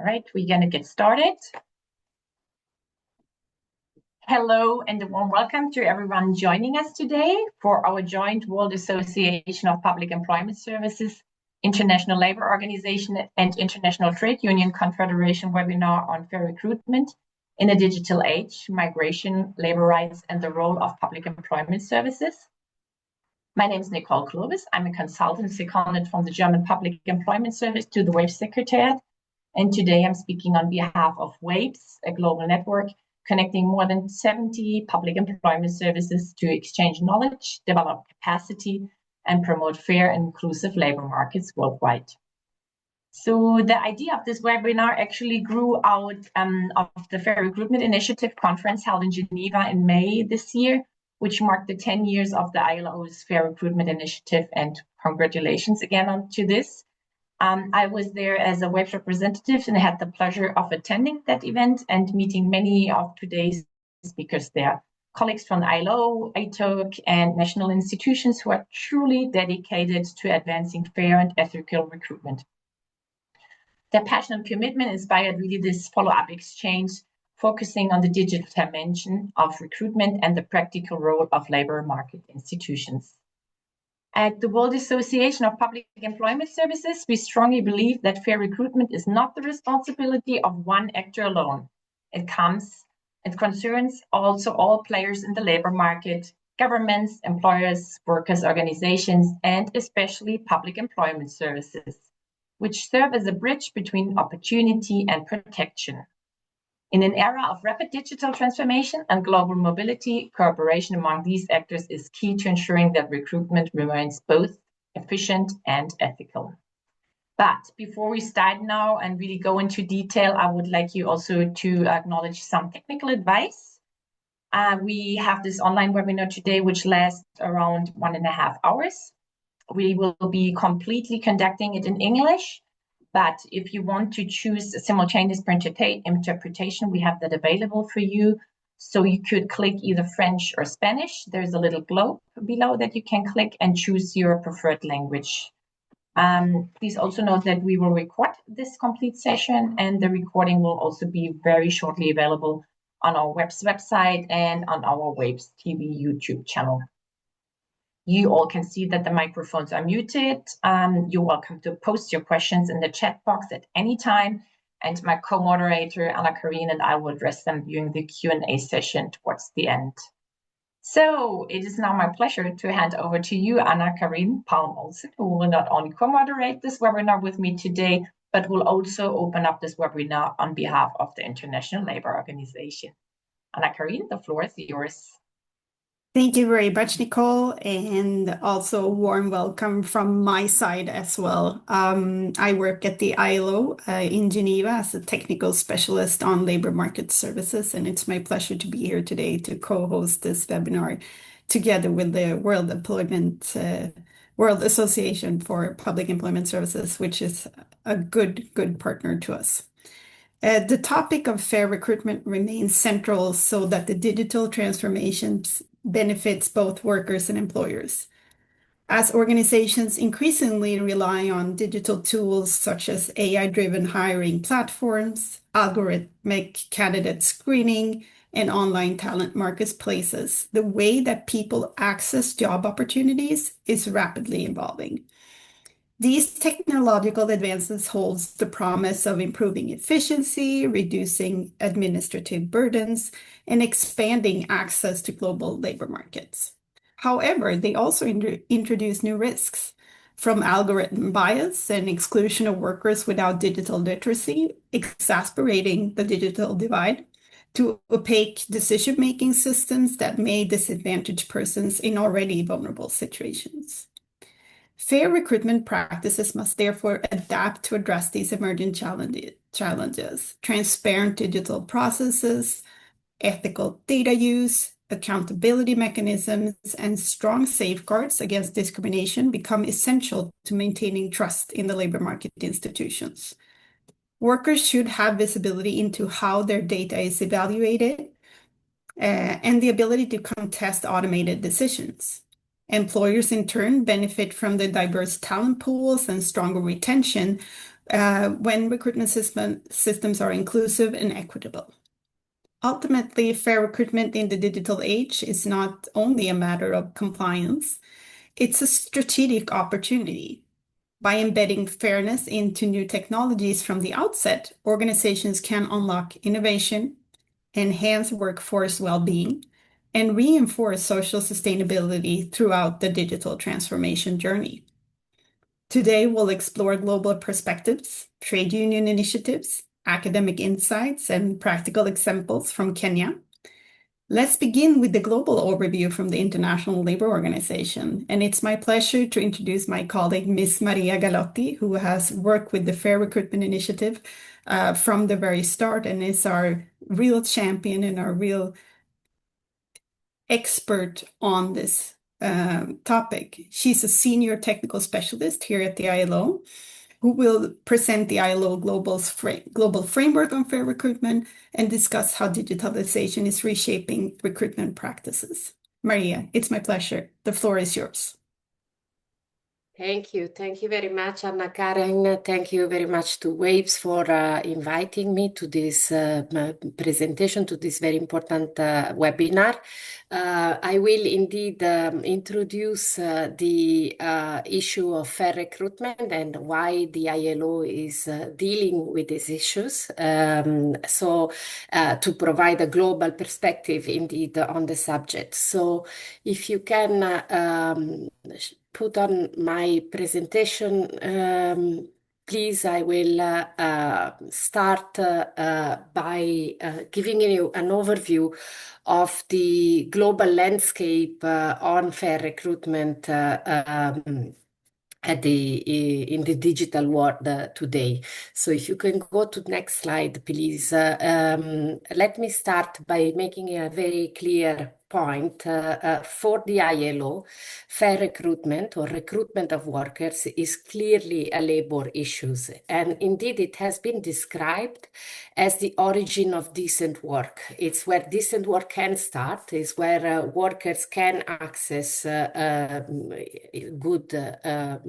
All right, we're going to get started. Hello and a warm welcome to everyone joining us today for our joint World Association of Public Employment Services, International Labor Organization, and International Trade Union Confederation webinar on fair recruitment in a digital age, migration, labor rights, and the role of public employment services. My name is Nicole Clovis. I'm a consultant seconded from the German Public Employment Service to the WAPES Secretariat. And today I'm speaking on behalf of WAPES, a global network connecting more than 70 public employment services to exchange knowledge, develop capacity, and promote fair and inclusive labor markets worldwide. So the idea of this webinar actually grew out of the Fair Recruitment Initiative conference held in Geneva in May this year, which marked the 10 years of the ILO's Fair Recruitment Initiative, and congratulations again on to this. I was there as a WAPES representative and had the pleasure of attending that event and meeting many of today's speakers there, colleagues from the ILO, ITUC, and national institutions who are truly dedicated to advancing fair and ethical recruitment. Their passion and commitment inspired really this follow-up exchange, focusing on the digital dimension of recruitment and the practical role of labor market institutions. At the World Association of Public Employment Services, we strongly believe that fair recruitment is not the responsibility of one actor alone. It concerns also all players in the labor market, governments, employers, workers' organizations, and especially public employment services, which serve as a bridge between opportunity and protection. In an era of rapid digital transformation and global mobility, cooperation among these actors is key to ensuring that recruitment remains both efficient and ethical. But before we start now and really go into detail, I would like you also to acknowledge some technical advice. We have this online webinar today, which lasts around 1.5 hours. We will be completely conducting it in English. But if you want to choose a simultaneous interpretation, we have that available for you. So you could click either French or Spanish. There's a little globe below that you can click and choose your preferred language. Please also note that we will record this complete session, and the recording will also be very shortly available on our website and on our WAPES TV YouTube channel. You all can see that the microphones are muted. You're welcome to post your questions in the chat box at any time, and my co-moderator, Anna-Karine, and I will address them during the Q&A session towards the end. So it is now my pleasure to hand over to you, Anna-Karine Palm-Olsen, who will not only co-moderate this webinar with me today, but will also open up this webinar on behalf of the International Labor Organization. Anna-Karine, the floor is yours. Thank you very much, Nicole, and also a warm welcome from my side as well. I work at the ILO in Geneva as a technical specialist on labor market services, and it's my pleasure to be here today to co-host this webinar together with the World Association for Public Employment Services, which is a good partner to us. The topic of fair recruitment remains central so that the digital transformations benefits both workers and employers. As organizations increasingly rely on digital tools such as AI-driven hiring platforms, algorithmic candidate screening, and online talent marketplaces, the way that people access job opportunities is rapidly evolving. These technological advances hold the promise of improving efficiency, reducing administrative burdens, and expanding access to global labor markets. However, they also introduce new risks, from algorithm bias and exclusion of workers without digital literacy, exacerbating the digital divide, to opaque decision-making systems that may disadvantage persons in already vulnerable situations. Fair recruitment practices must therefore adapt to address these emerging challenges. Transparent digital processes, ethical data use, accountability mechanisms, and strong safeguards against discrimination become essential to maintaining trust in the labor market institutions. Workers should have visibility into how their data is evaluated and the ability to contest automated decisions. Employers, in turn, benefit from the diverse talent pools and stronger retention when recruitment systems are inclusive and equitable. Ultimately, fair recruitment in the digital age is not only a matter of compliance, it's a strategic opportunity. By embedding fairness into new technologies from the outset, organizations can unlock innovation, enhance workforce well-being, and reinforce social sustainability throughout the digital transformation journey. Today, we'll explore global perspectives, trade union initiatives, academic insights, and practical examples from Kenya. Let's begin with the global overview from the International Labour Organization. And it's my pleasure to introduce my colleague, Ms. Maria Galotti, who has worked with the Fair Recruitment Initiative from the very start and is our real champion and our real expert on this topic. She's a senior technical specialist here at the ILO, who will present the ILO global framework on fair recruitment and discuss how digitalization is reshaping recruitment practices. Maria, it's my pleasure. The floor is yours. Thank you. Thank you very much, Anna Karen. Thank you very much to WAPES for inviting me to this presentation, to this very important webinar. I will indeed introduce the issue of fair recruitment and why the ILO is dealing with these issues. To provide a global perspective indeed on the subject. So if you can put on my presentation, please, I will start by giving you an overview of the global landscape on fair recruitment in the digital world today. So if you can go to the next slide, please. Let me start by making a very clear point. For the ILO, fair recruitment or recruitment of workers is clearly a labor issue. And indeed, it has been described as the origin of decent work. It's where decent work can start, it's where workers can access good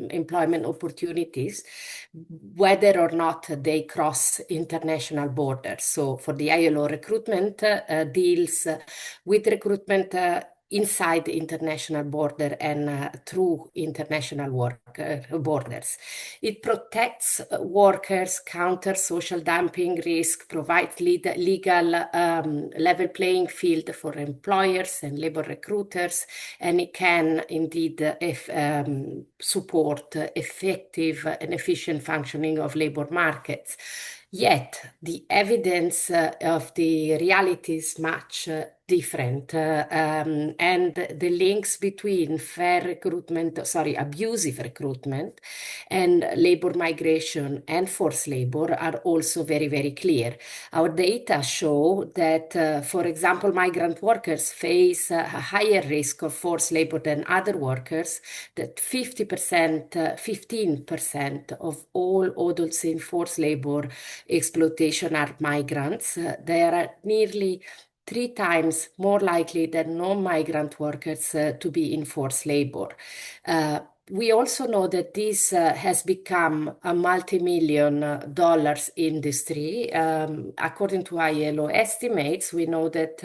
employment opportunities, whether or not they cross international borders. So for the ILO, recruitment deals with recruitment inside the international border and through international borders. It protects workers, counters social dumping risk, provides legal level playing field for employers and labor recruiters, and it can indeed support effective and efficient functioning of labor markets. Yet the evidence of the reality is much different, and the links between abusive recruitment and labor migration and forced labor are also very, very clear. Our data show that, for example, migrant workers face a higher risk of forced labor than other workers, that 15% of all adults in forced labor exploitation are migrants. There are nearly 3 times more likely than non-migrant workers to be in forced labor. We also know that this has become a multi-million dollars industry. According to ILO estimates, we know that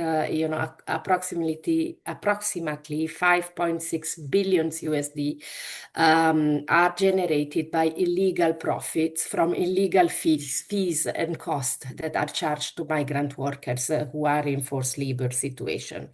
approximately 5.6 billion USD are generated by illegal profits from illegal fees and costs that are charged to migrant workers who are in forced labor situation.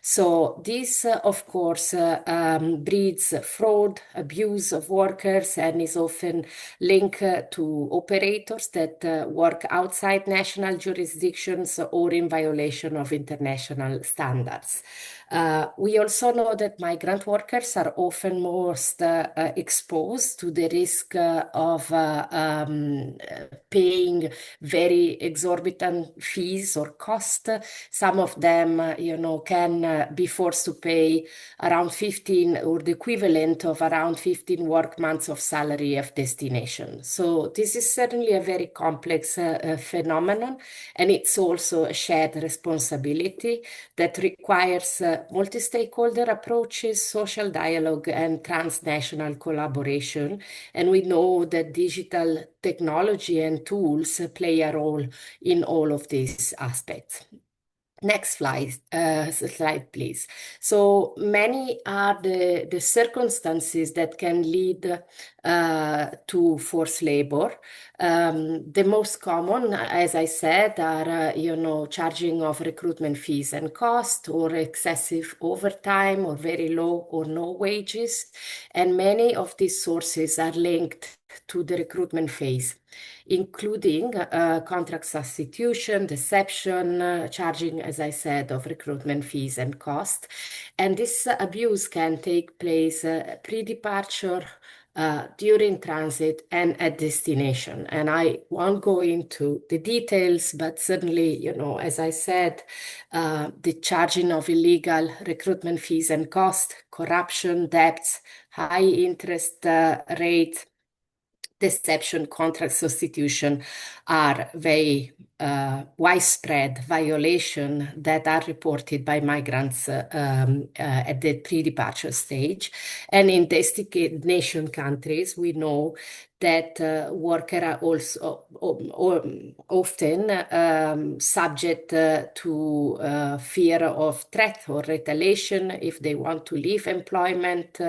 So this, of course, breeds fraud, abuse of workers, and is often linked to operators that work outside national jurisdictions or in violation of international standards. We also know that migrant workers are often most exposed to the risk of paying very exorbitant fees or cost. Some of them, can be forced to pay around 15 or the equivalent of around around 15 work months of salary of destination. So this is certainly a very complex phenomenon, and it's also a shared responsibility that requires multi-stakeholder approaches, social dialogue, and transnational collaboration. And we know that digital technology and tools play a role in all of these aspects. Next slide, please. So many are the circumstances that can lead to forced labor. The most common, as I said, are charging of recruitment fees and cost, or excessive overtime, or very low or no wages. And many of these sources are linked to the recruitment phase, including contract substitution, deception, charging, as I said, of recruitment fees and cost. And this abuse can take place pre-departure, during transit, and at destination. And I won't go into the details, but certainly, as I said, the charging of illegal recruitment fees and cost, corruption, debts, high interest rates, deception, contract substitution are very widespread violations that are reported by migrants at the pre-departure stage. And in destination countries, we know that workers are also often subject to fear of threat or retaliation. If they want to leave employment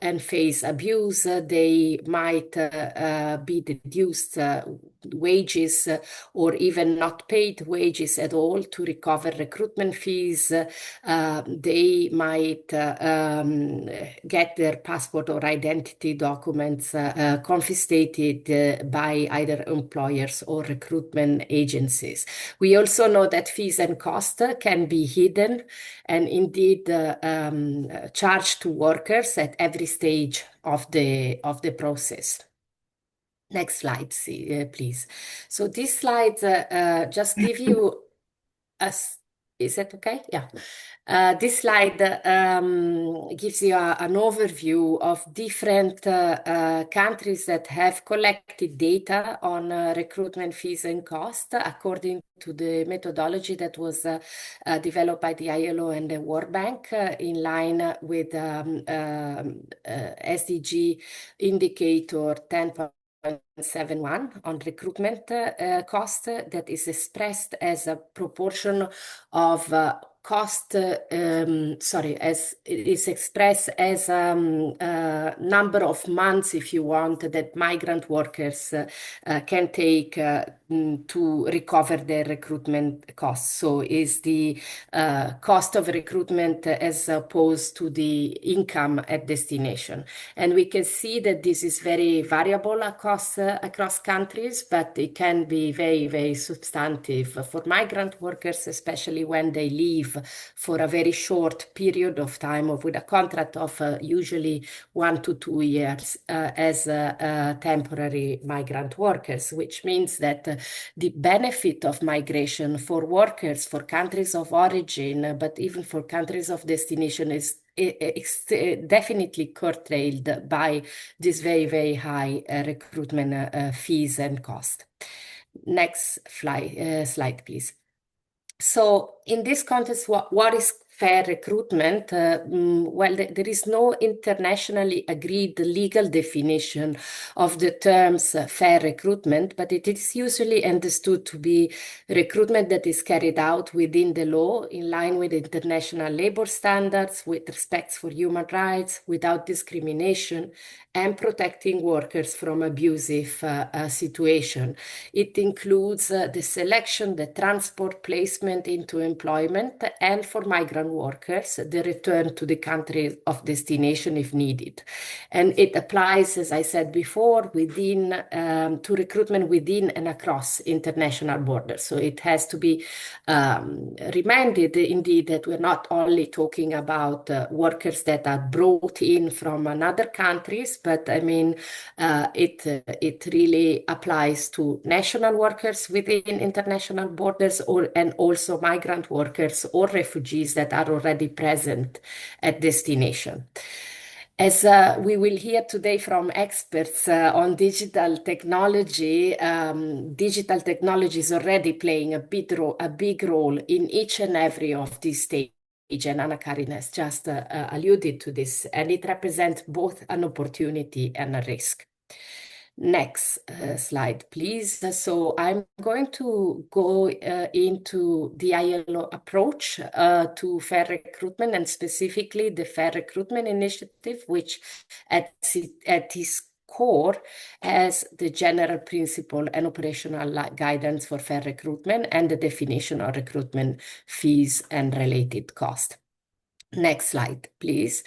and face abuse, they might be deduced wages or even not paid wages at all to recover recruitment fees. They might get their passport or identity documents confiscated by either employers or recruitment agencies. We also know that fees and costs can be hidden and indeed charged to workers at every stage of the process. Next slide, please. So these slides just give you is that okay? Yeah. This slide gives you an overview of different countries that have collected data on recruitment fees and cost according to the methodology that was developed by the ILO and the World Bank in line with SDG indicator 10.71 on recruitment cost that is expressed as a proportion of cost, as it is expressed as number of months, if you want, that migrant workers can take to recover their recruitment costs. So is the cost of recruitment as opposed to the income at destination. And we can see that this is very variable across countries, but it can be very, very substantive for migrant workers, especially when they leave for a very short period of time or with a contract of usually 1 to 2 years as temporary migrant workers, which means that the benefit of migration for workers, for countries of origin, but even for countries of destination is definitely curtailed by this very, very high recruitment fees and cost. Next slide, please. So in this context, what is fair recruitment? Well, there is no internationally agreed legal definition of the terms fair recruitment, but it is usually understood to be recruitment that is carried out within the law in line with international labor standards, with respect for human rights, without discrimination, and protecting workers from abusive situation. It includes the selection, the transport, placement into employment, and for migrant workers, the return to the country of destination if needed. And it applies, as I said before, to recruitment within and across international borders. So it has to be reminded indeed that we're not only talking about workers that are brought in from another countries, but I mean, it really applies to national workers within international borders and also migrant workers or refugees that are already present at destination. As we will hear today from experts on digital technology, digital technology is already playing a big role in each and every of these stages. And Anna Karin has just alluded to this, and it represents both an opportunity and a risk. Next slide, please. So I'm going to go into the ILO approach to fair recruitment, and specifically the Fair Recruitment Initiative, which at its core has the general principle and operational guidance for fair recruitment and the definition of recruitment fees and related costs. Next slide, please.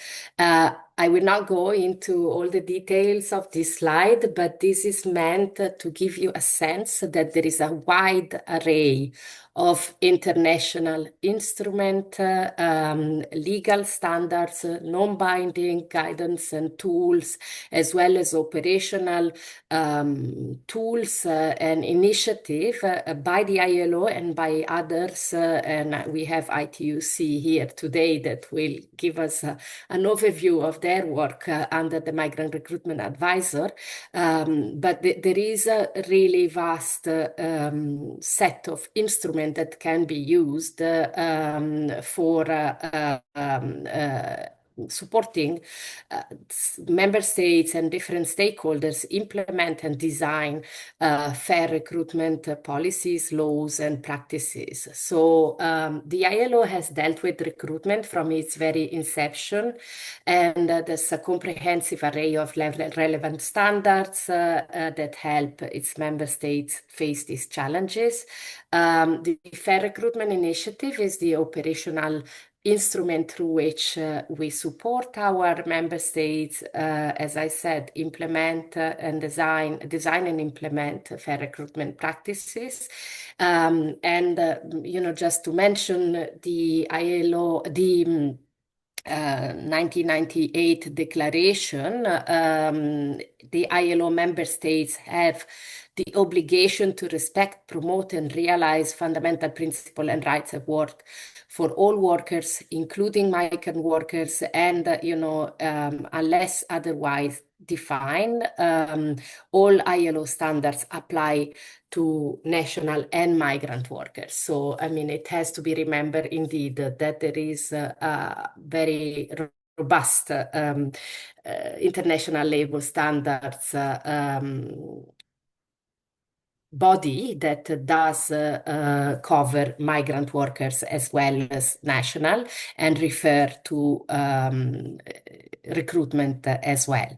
I will not go into all the details of this slide, but this is meant to give you a sense that there is a wide array of international instrument, legal standards, non-binding guidance and tools, as well as operational tools and initiative by the ILO and by others. And we have ITUC here today that will give us an overview of their work under the Migrant Recruitment Advisor. But there is a really vast set of instruments that can be used for supporting member states and different stakeholders implement and design fair recruitment policies, laws, and practices. So the ILO has dealt with recruitment from its very inception, and there's a comprehensive array of relevant standards that help its member states face these challenges. The Fair Recruitment Initiative is the operational instrument through which we support our member states, as I said, implement and design and implement fair recruitment practices. And, just to mention the ILO, the 1998 declaration, the ILO member states have the obligation to respect, promote, and realize fundamental principles and rights at work for all workers, including migrant workers, and, unless otherwise defined, all ILO standards apply to national and migrant workers. So, I mean, it has to be remembered indeed that there is a very robust international labor standards body that does cover migrant workers as well as national and refer to recruitment as well.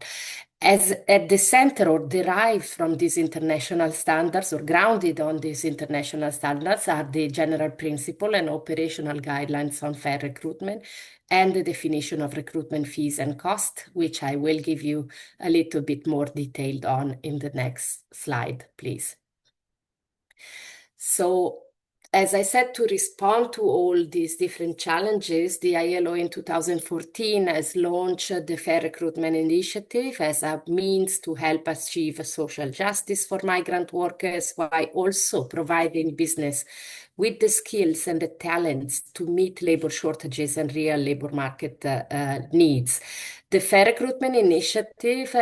As at the center or derived from these international standards or grounded on these international standards are the general principle and operational guidelines on fair recruitment and the definition of recruitment fees and costs, which I will give you a little bit more detailed on in the next slide, please. So, as I said, to respond to all these different challenges, the ILO in 2014 has launched the Fair Recruitment Initiative as a means to help achieve social justice for migrant workers, while also providing business with the skills and the talents to meet labor shortages and real labor market needs. The Fair Recruitment Initiative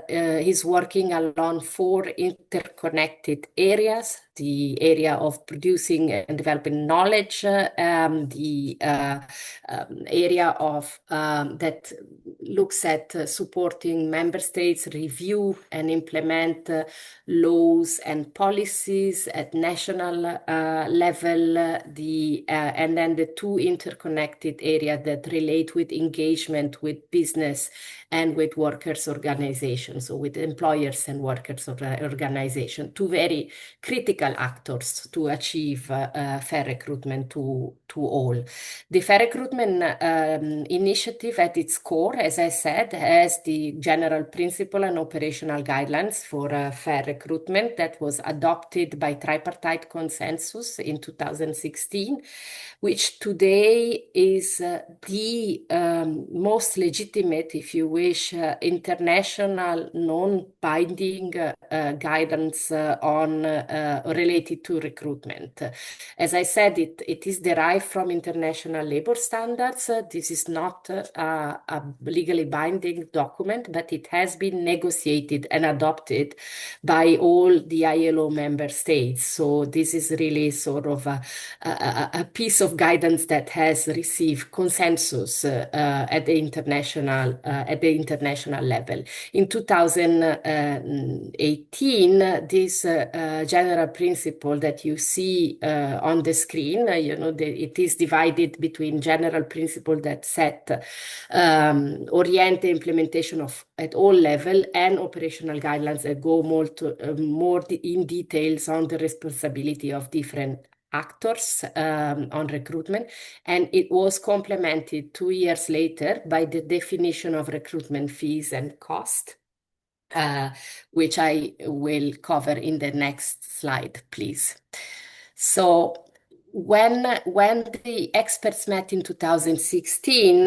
is working along 4 interconnected areas: the area of producing and developing knowledge, the area of that looks at supporting member states review and implement laws and policies at national level, and then the 2 interconnected areas that relate with engagement with business and with workers' organizations, so with employers and workers' organizations, 2 very critical actors to achieve fair recruitment to all. The Fair Recruitment Initiative at its core, as I said, has the general principle and operational guidelines for fair recruitment that was adopted by tripartite consensus in 2016, which today is the most legitimate legitimate, if you wish, international non-binding guidance on related to recruitment. As I said, it is derived from international labor standards. This is not a legally binding document, but it has been negotiated and adopted by all the ILO member states. So this is really sort of a piece of guidance that has received consensus at the international level. In 2018, this general principle that you see on the screen, it is divided between general principle that set orient the implementation of at all level and operational guidelines that go more in details on the responsibility of different actors on recruitment, and it was complemented 2 years later by the definition of recruitment fees and cost, which I will cover in the next slide, please. So when the experts met in 2016,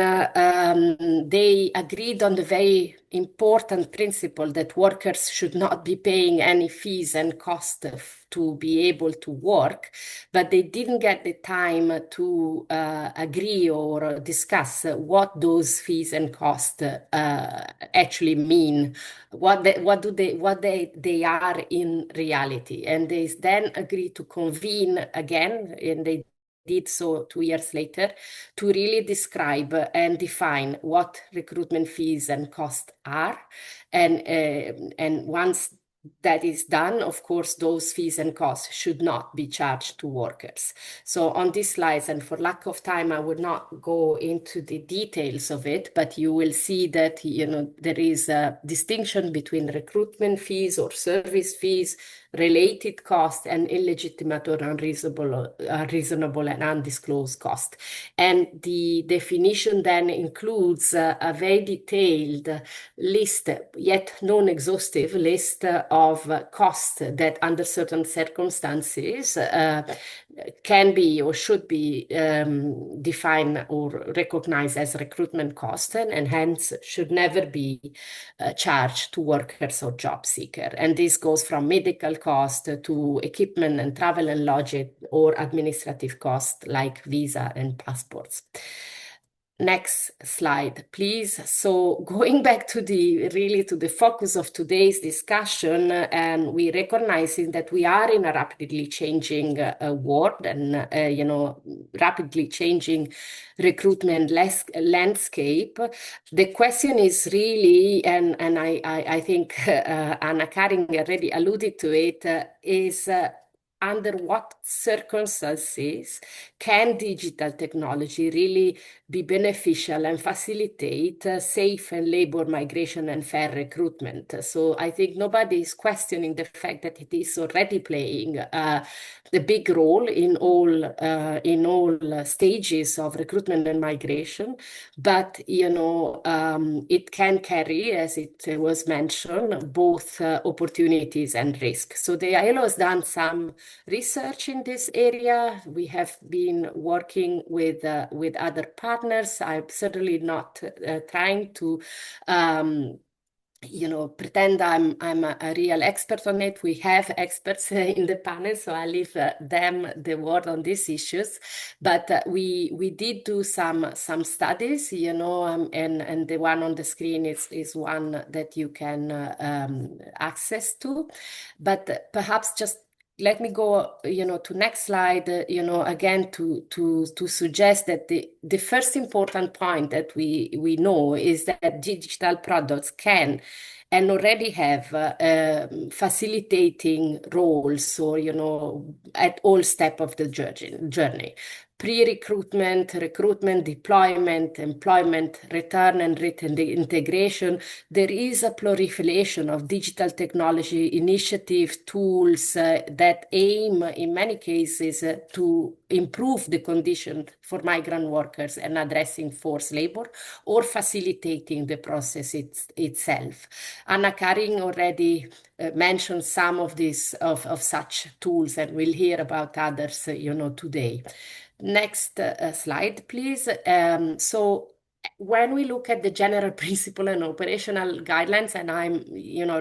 they agreed on the very important principle that workers should not be paying any fees and costs to be able to work, but they didn't get the time to agree or discuss what those fees and costs actually mean, what they are in reality. And they then agreed to convene again, and they did so 2 years later, to really describe and define what recruitment fees and costs are. And once that is done, of course, those fees and costs should not be charged to workers. So on these slides, and for lack of time, I would not go into the details of it, but you will see that, there is a distinction between recruitment fees or service fees, related cost, and illegitimate or unreasonable and undisclosed cost. And the definition then includes a very detailed list, yet non-exhaustive list of costs that under certain circumstances can be or should be defined or recognized as recruitment cost, and hence should never be charged to workers or job seeker. And this goes from medical cost to equipment and travel and lodging or administrative costs like visa and passports. Next slide, please. So going back to the focus of today's discussion, and we recognizing that we are in a rapidly changing world and, rapidly changing recruitment landscape. The question is really, and I think Anna Karin already alluded to it, is under what circumstances can digital technology really be beneficial and facilitate safe and labor migration and fair recruitment? So I think nobody is questioning the fact that it is already playing a big role in all stages of recruitment and migration. But it can carry, as it was mentioned, both opportunities and risks. So the ILO has done some research in this area. We have been working with other partners. I'm certainly not trying to pretend I'm a real expert on it. We have experts in the panel, so I leave them the word on these issues. But we did do some studies, and the one on the screen is one that you can access to. But perhaps just let me go, to next slide, again, to suggest that the first important point that we know is that digital products can and already have facilitating roles, or, at all steps of the journey. Pre-recruitment, recruitment, deployment, employment, return and integration. There is a proliferation of digital technology initiatives, tools that aim, in many cases, to improve the condition for migrant workers and addressing forced labor or facilitating the process itself. Anna Karin already mentioned some of these of such tools, and we'll hear about others, today. Next slide, please. So when we look at the general principle and operational guidelines, and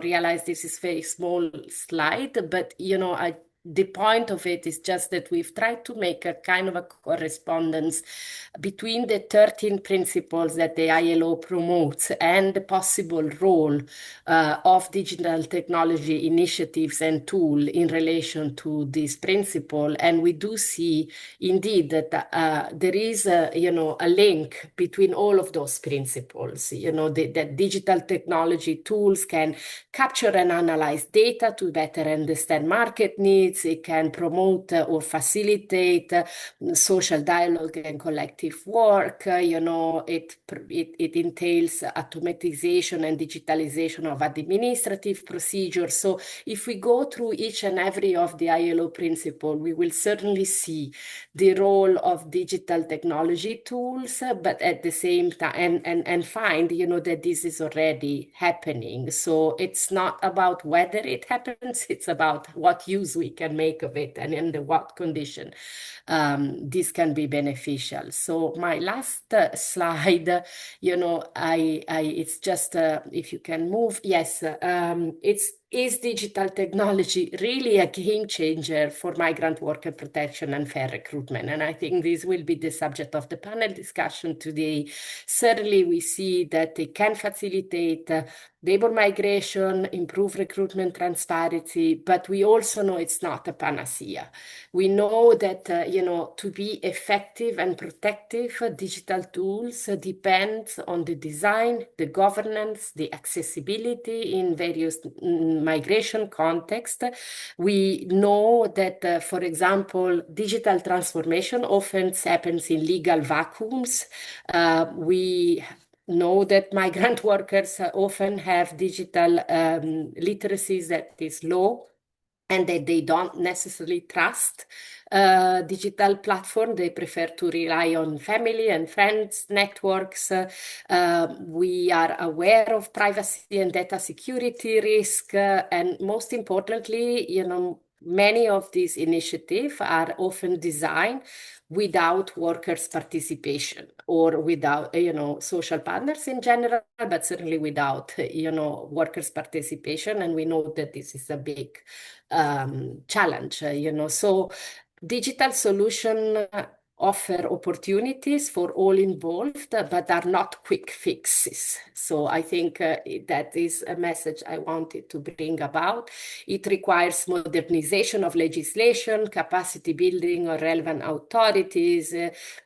realize this is very small slide, but, the point of it is just that we've tried to make a kind of a correspondence between the 13 principles that the ILO promotes and the possible role of digital technology initiatives and tool in relation to this principle. And we do see indeed that there is a link between all of those principles. That digital technology tools can capture and analyze data to better understand market needs. It can promote or facilitate social dialogue and collective work. It entails automatization and digitalization of administrative procedures. So if we go through each and every of the ILO principle, we will certainly see the role of digital technology tools, but at the same time, and find, that this is already happening. So it's not about whether it happens, it's about what use we can make of it and under what condition this can be beneficial. So my last slide, it's just, if you can move, yes, is digital technology really a game changer for migrant worker protection and fair recruitment? And I think this will be the subject of the panel discussion today. Certainly, we see that it can facilitate labor migration, improve recruitment transparency, but we also know it's not a panacea. We know that, to be effective and protective, digital tools depends on the design, the governance, the accessibility in various migration contexts. We know that, for example, digital transformation often happens in legal vacuums. We know that migrant workers often have digital literacies that is low, and that they don't necessarily trust digital platform. They prefer to rely on family and friends networks. We are aware of privacy and data security risk, and most importantly, many of these initiatives are often designed without workers' participation or without, social partners in general, but certainly without, workers' participation. And we know that this is a big challenge, So digital solution offer opportunities for all involved, but are not quick fixes. So I think that is a message I wanted to bring about. It requires modernization of legislation, capacity building of relevant authorities,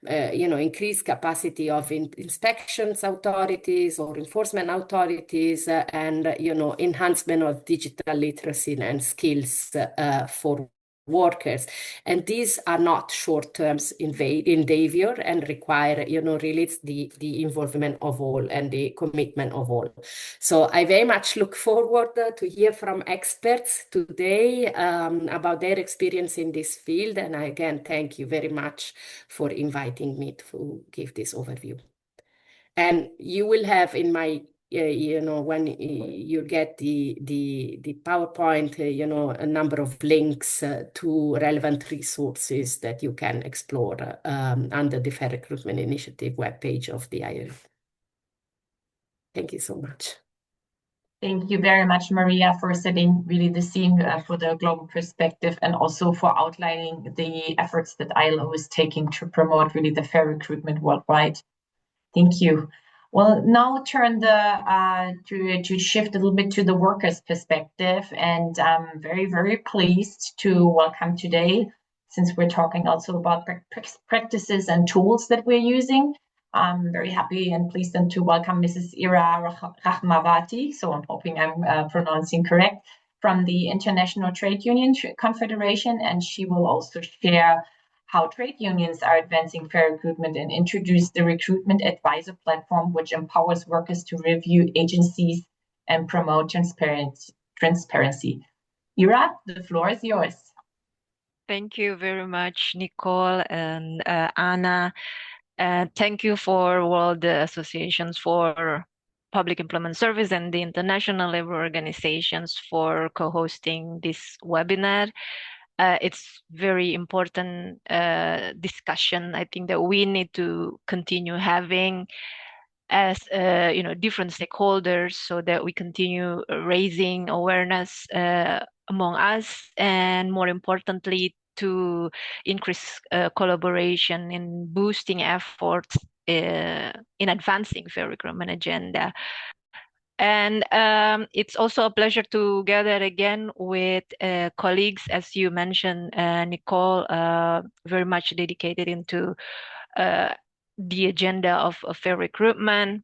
increased capacity of inspections authorities or enforcement authorities, and, enhancement of digital literacy and skills for workers. And these are not short-term endeavor and require, really the involvement of all and the commitment of all. So I very much look forward to hear from experts today about their experience in this field. And I again thank you very much for inviting me to give this overview. And you will have in my when you get the PowerPoint, a number of links to relevant resources that you can explore under the Fair Recruitment Initiative webpage of the ILO. Thank you so much. Thank you very much, Maria, for setting really the scene for the global perspective and also for outlining the efforts that ILO is taking to promote really the fair recruitment worldwide. Thank you. Well, now turn to shift a little bit to the workers' perspective, and I'm very, very pleased to welcome today, since we're talking also about practices and tools that we're using. I'm very happy and pleased to welcome Mrs. Ira Rahmawati, so I'm hoping I'm pronouncing correct, from the International Trade Union Confederation, and she will also share how trade unions are advancing fair recruitment and introduce the recruitment advisor platform, which empowers workers to review agencies and promote transparency. Ira, the floor is yours. Thank you very much, Nicole and Anna. Thank you for World Associations for Public Employment Service and the International Labor Organizations for co-hosting this webinar. It's very important discussion. I think that we need to continue having as different stakeholders, so that we continue raising awareness among us, and more importantly, to increase collaboration in boosting efforts in advancing fair recruitment agenda. And it's also a pleasure to gather again with colleagues, as you mentioned, Nicole, very much dedicated into the agenda of fair recruitment.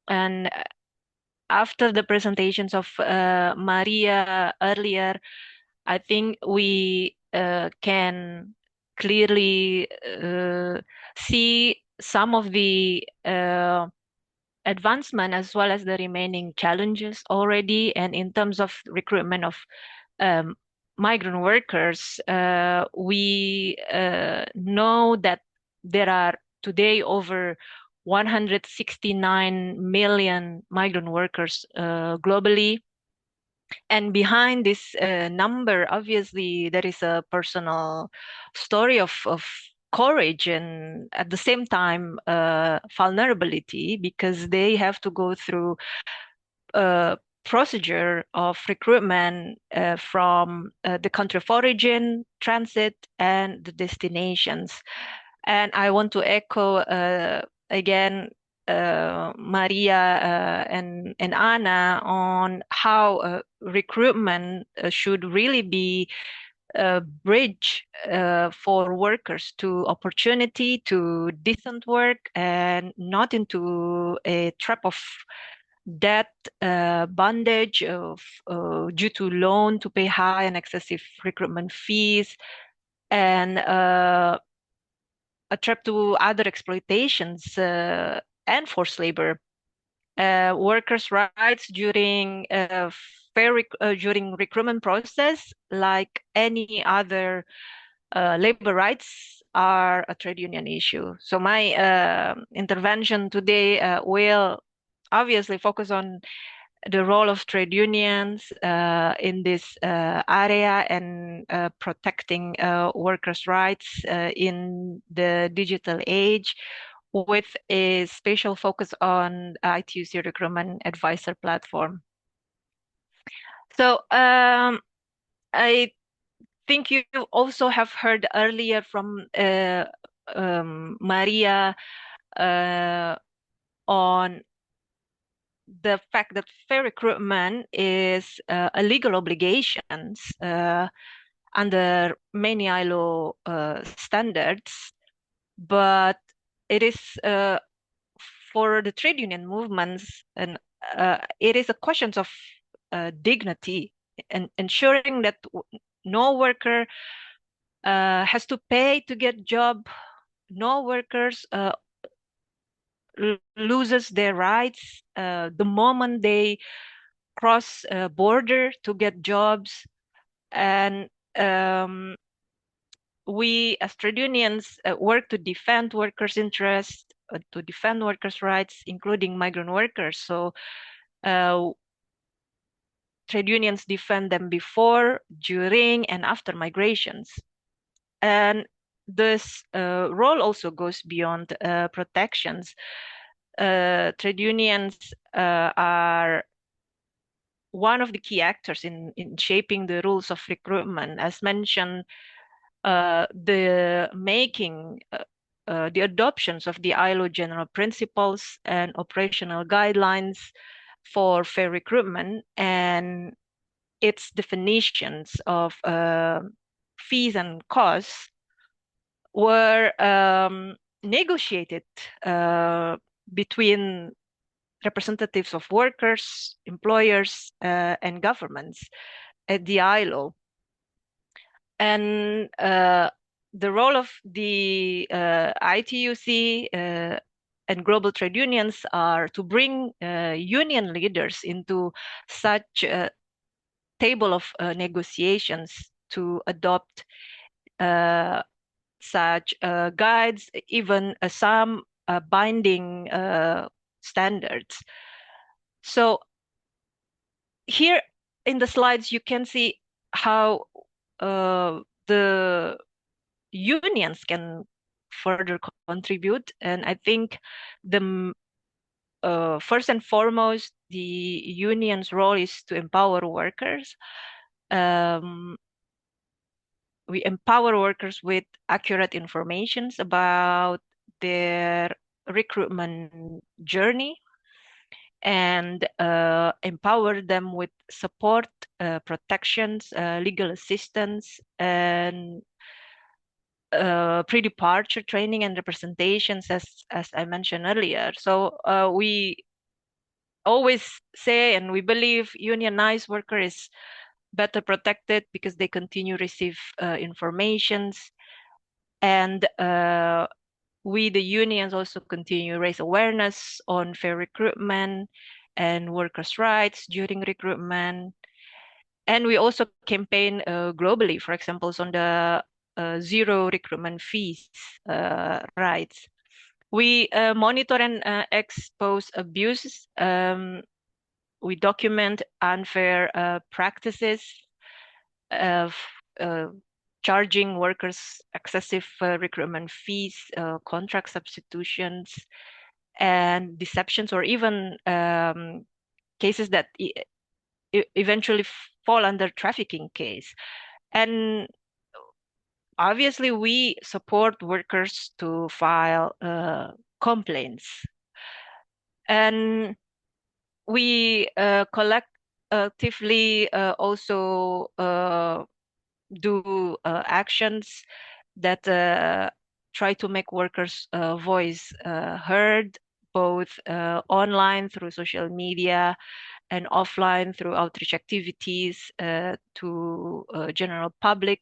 And after the presentations of Maria earlier, I think we can clearly see some of the advancement as well as the remaining challenges already. And in terms of recruitment of migrant workers, we know that there are today over 169 million migrant workers globally. And behind this number, obviously, there is a personal story of courage and at the same time vulnerability, because they have to go through a procedure of recruitment from the country of origin, transit, and the destinations. And I want to echo again Maria and Anna on how recruitment should really be a bridge for workers to opportunity, to decent work, and not into a trap of debt, bondage of due to loan to pay high and excessive recruitment fees, and a trap to other exploitations and forced labor. Workers' rights during during recruitment process, like any other labor rights, are a trade union issue. So my intervention today will obviously focus on the role of trade unions in this area, and protecting workers' rights in the digital age, with a special focus on ITUC recruitment advisor platform. So I think you also have heard earlier from Maria on the fact that fair recruitment is a legal obligation under many ILO standards, but it is for the trade union movements, and it is a question of dignity, and ensuring that no worker has to pay to get job, no workers loses their rights the moment they cross border to get jobs. And we as trade unions work to defend workers' interests, to defend workers' rights, including migrant workers. So trade unions defend them before, during, and after migrations. And this role also goes beyond protections. Trade unions are one of the key actors in shaping the rules of recruitment. As mentioned, the adoptions of the ILO general principles and operational guidelines for fair recruitment, and its definitions of fees and costs were negotiated between representatives of workers, employers, and governments at the ILO. And the role of the ITUC and global trade unions are to bring union leaders into such a table of negotiations, to adopt such guides, even some binding standards. So here in the slides, you can see how the unions can further contribute. And I think the first and foremost, the union's role is to empower workers. We empower workers with accurate information about their recruitment journey and empower them with support, protections, legal assistance, and pre-departure training and representations, as I mentioned earlier. So we always say, and we believe, unionized worker is better protected because they continue receive informations, and we, the unions, also continue raise awareness on fair recruitment and workers' rights during recruitment. And we also campaign globally, for example, on the zero recruitment fees rights. We monitor and expose abuses. We document unfair practices of charging workers excessive recruitment fees, contract substitutions, and deceptions, or even cases that eventually fall under trafficking case. And obviously, we support workers to file complaints. And we collectively also do actions that try to make workers' voice heard, both online through social media and offline through outreach activities to general public.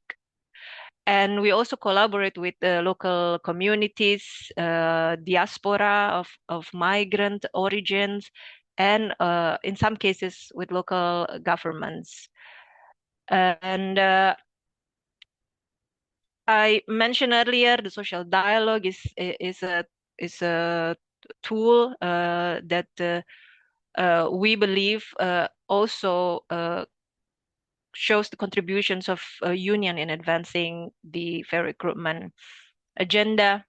And we also collaborate with the local communities, diaspora of migrant origins, and in some cases with local governments. And I mentioned earlier the social dialogue is a tool that we believe also shows the contributions of a union in advancing the fair recruitment agenda.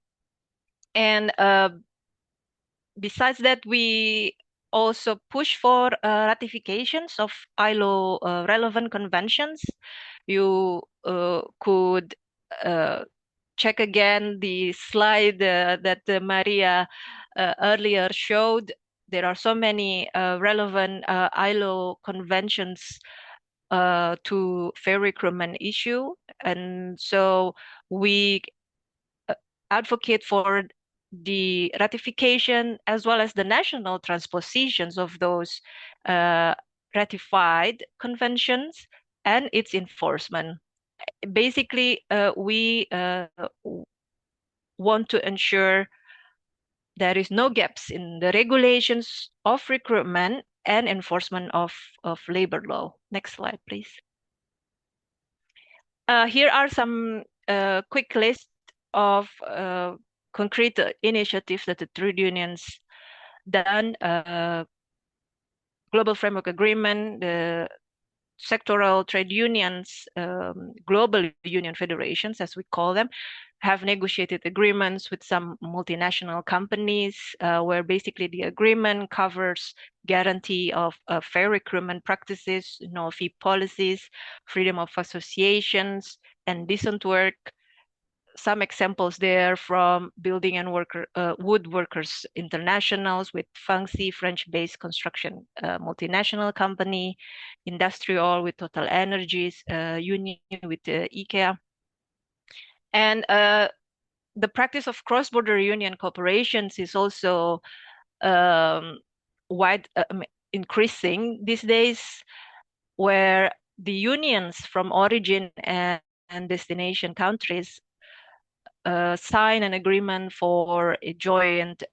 And besides that, we also push for ratifications of ILO relevant conventions. You could check again the slide that Maria earlier showed. There are so many relevant ILO conventions to fair recruitment issue. And so we advocate for the ratification as well as the national transpositions of those ratified conventions and its enforcement. Basically, we want to ensure there is no gaps in the regulations of recruitment and enforcement of labor law. Next slide, please. Here are some quick list of concrete initiatives that the trade unions done. Global Framework Agreement, the sectoral trade unions, global union federations, as we call them, have negotiated agreements with some multinational companies where basically the agreement covers guarantee of fair recruitment practices, no fee policies, freedom of associations, and decent work. Some examples there from Building and Woodworkers Internationals with Fancy, French-based construction multinational company, Industrial with Total Energies, Union with IKEA. And the practice of cross-border union corporations is also increasing these days, where the unions from origin and destination countries sign an agreement for a joint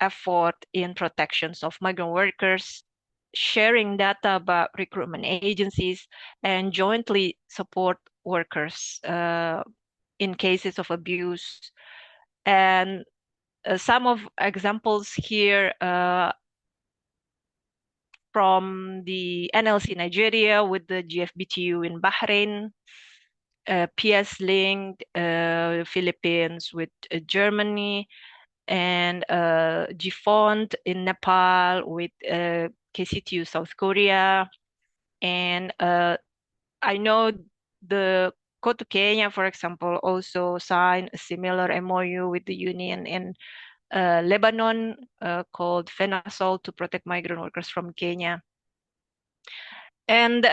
effort in protections of migrant workers, sharing data about recruitment agencies, and jointly support workers in cases of abuse. And some of examples here from the NLC Nigeria with the GFBTU in Bahrain, PS Link Philippines with Germany, and GFONT in Nepal, with KCTU South Korea, and I know the Kotu Kenya, for example, also signed a similar MOU with the union in Lebanon called FENASOL to protect migrant workers from Kenya. And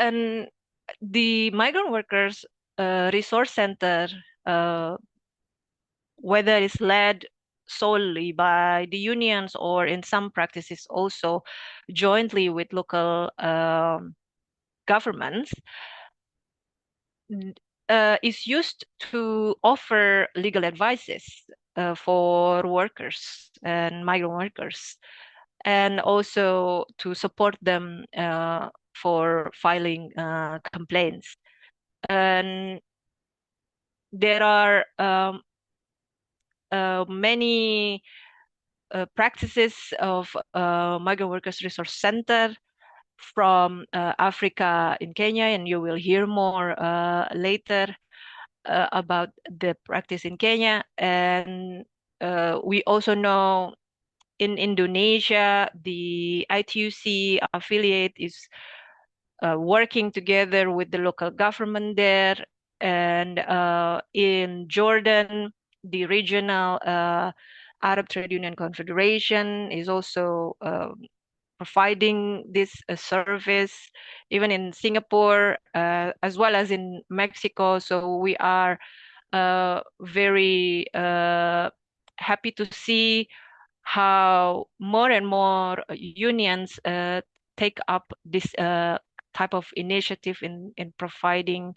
the migrant workers resource center, whether it's led solely by the unions or in some practices also jointly with local governments, is used to offer legal advices for workers and migrant workers, and also to support them for filing complaints. And there are many practices of migrant workers resource center from Africa in Kenya, and you will hear more later about the practice in Kenya. And we also know in Indonesia, the ITUC affiliate is working together with the local government there. And in Jordan, the regional Arab Trade Union Confederation is also providing this service, even in Singapore, as well as in Mexico. So we are very happy to see how more and more unions take up this type of initiative in providing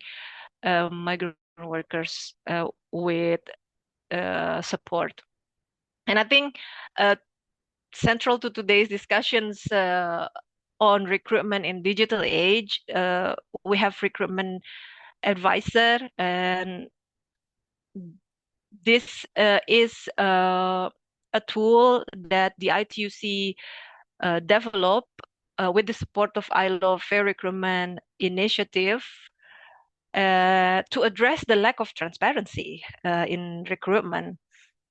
migrant workers with support. And I think central to today's discussions on recruitment in digital age, we have recruitment advisor, and this is a tool that the ITUC developed with the support of ILO Fair Recruitment Initiative to address the lack of transparency in recruitment.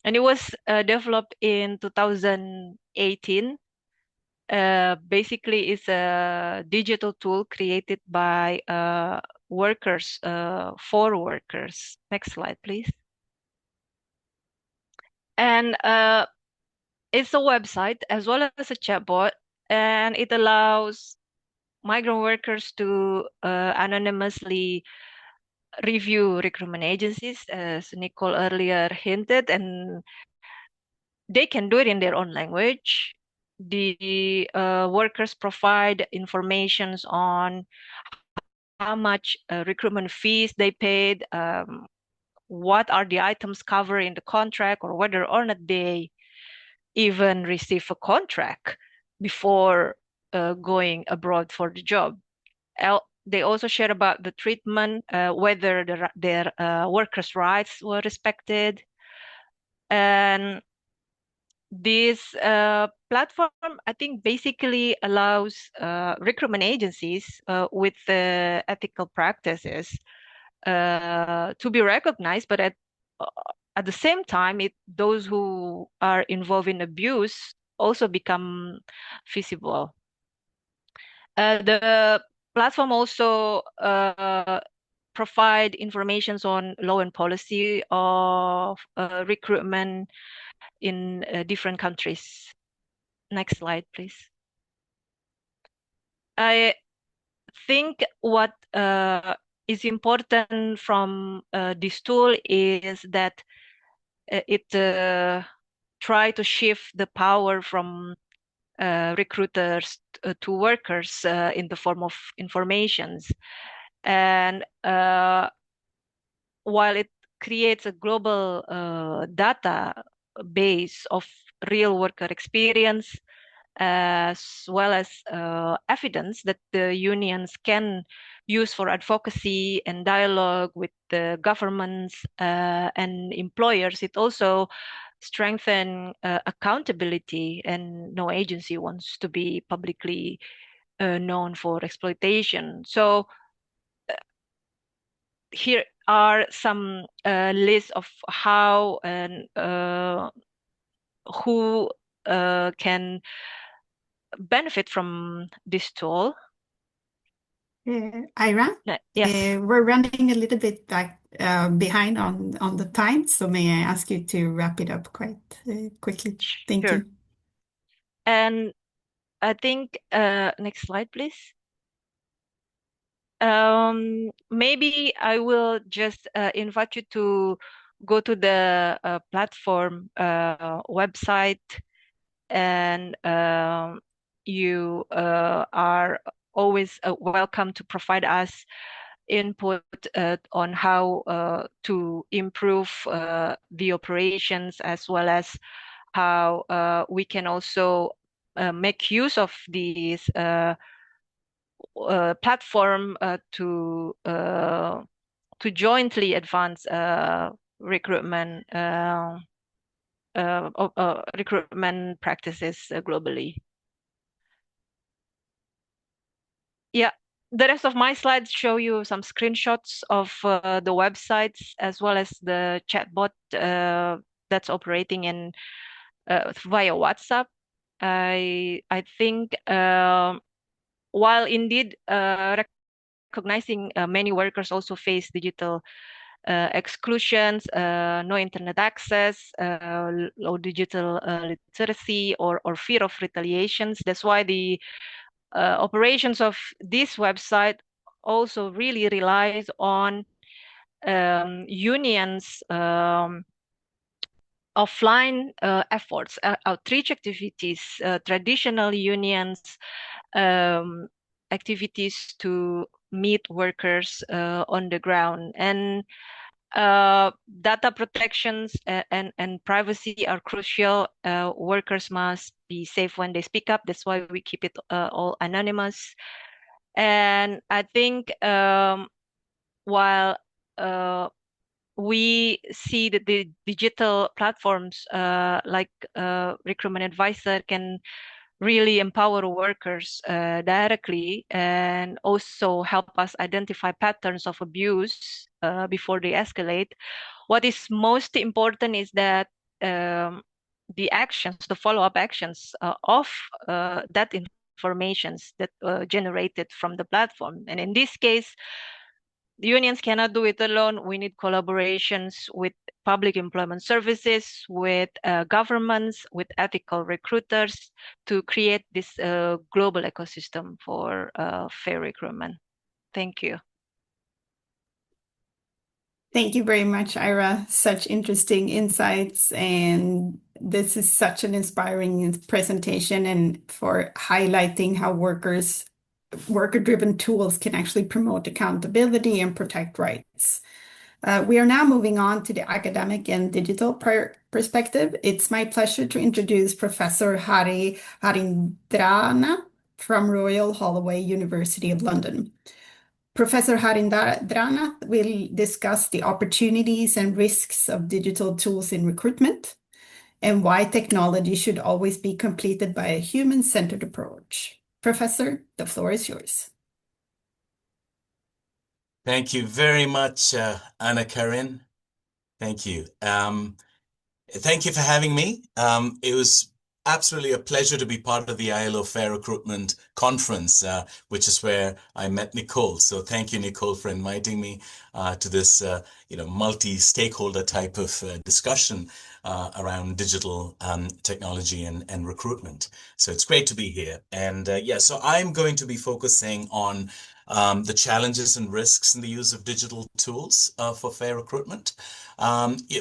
And it was developed in 2018. Basically, it's a digital tool created by workers for workers. Next slide, please. And it's a website as well as a chatbot, and it allows migrant workers to anonymously review recruitment agencies, as Nicole earlier hinted, and they can do it in their own language. The workers provide informations on how much recruitment fees they paid, what are the items covered in the contract, or whether or not they even receive a contract before going abroad for the job. They also share about the treatment, whether their workers' rights were respected. And this platform, I think, basically allows recruitment agencies with ethical practices to be recognized, but at the same time, those who are involved in abuse also become visible. The platform also provide informations on law and policy of recruitment in different countries. Next slide, please. I think what is important from this tool is that it try to shift the power from recruiters to workers in the form of informations. And while it creates a global data base of real worker experience, as well as evidence that the unions can use for advocacy and dialogue with the governments and employers, it also strengthens accountability, and no agency wants to be publicly known for exploitation. So here are some lists of how and who can benefit from this tool? Ira, Yes. we're running a little bit back behind on the time, so may I ask you to wrap it up quite quickly? Thank Sure. you. And I think next slide, please. Maybe I will just invite you to go to the platform website, and you are always welcome to provide us input on how to improve the operations, as well as how we can also make use of these platform to jointly advance recruitment recruitment practices globally. Yeah, the rest of my slides show you some screenshots of the websites, as well as the chatbot that's operating in via WhatsApp. I think while indeed recognizing many workers also face digital exclusions, no internet access, low digital literacy, or fear of retaliations. That's why the operations of this website also really relies on unions' offline efforts, outreach activities, traditional unions activities to meet workers on the ground. And data protections and privacy are crucial. Workers must be safe when they speak up. That's why we keep it all anonymous. And I think while we see that the digital platforms like Recruitment Advisor can really empower workers directly, and also help us identify patterns of abuse before they escalate. What is most important is that the actions, the follow-up actions of that informations that generated from the platform. And in this case, the unions cannot do it alone. We need collaborations with public employment services, with governments, with ethical recruiters to create this global ecosystem for fair recruitment. Thank you. Thank you very much, Ira. Such interesting insights, and this is such an inspiring presentation, and for highlighting how worker-driven tools can actually promote accountability and protect rights. We are now moving on to the academic and digital perspective. It's my pleasure to introduce Professor Hari Harindrana from Royal Holloway, University of London. Professor Harindrana will discuss the opportunities and risks of digital tools in recruitment, and why technology should always be completed by a human-centered approach. Professor, the floor is yours. Thank you very much, Anna Karin. Thank you. Thank you for having me. It was absolutely a pleasure to be part of the ILO Fair Recruitment Conference, which is where I met Nicole. So thank you, Nicole, for inviting me to this multi-stakeholder type of discussion around digital technology and recruitment. So it's great to be here. And so I'm going to be focusing on the challenges and risks in the use of digital tools for fair recruitment.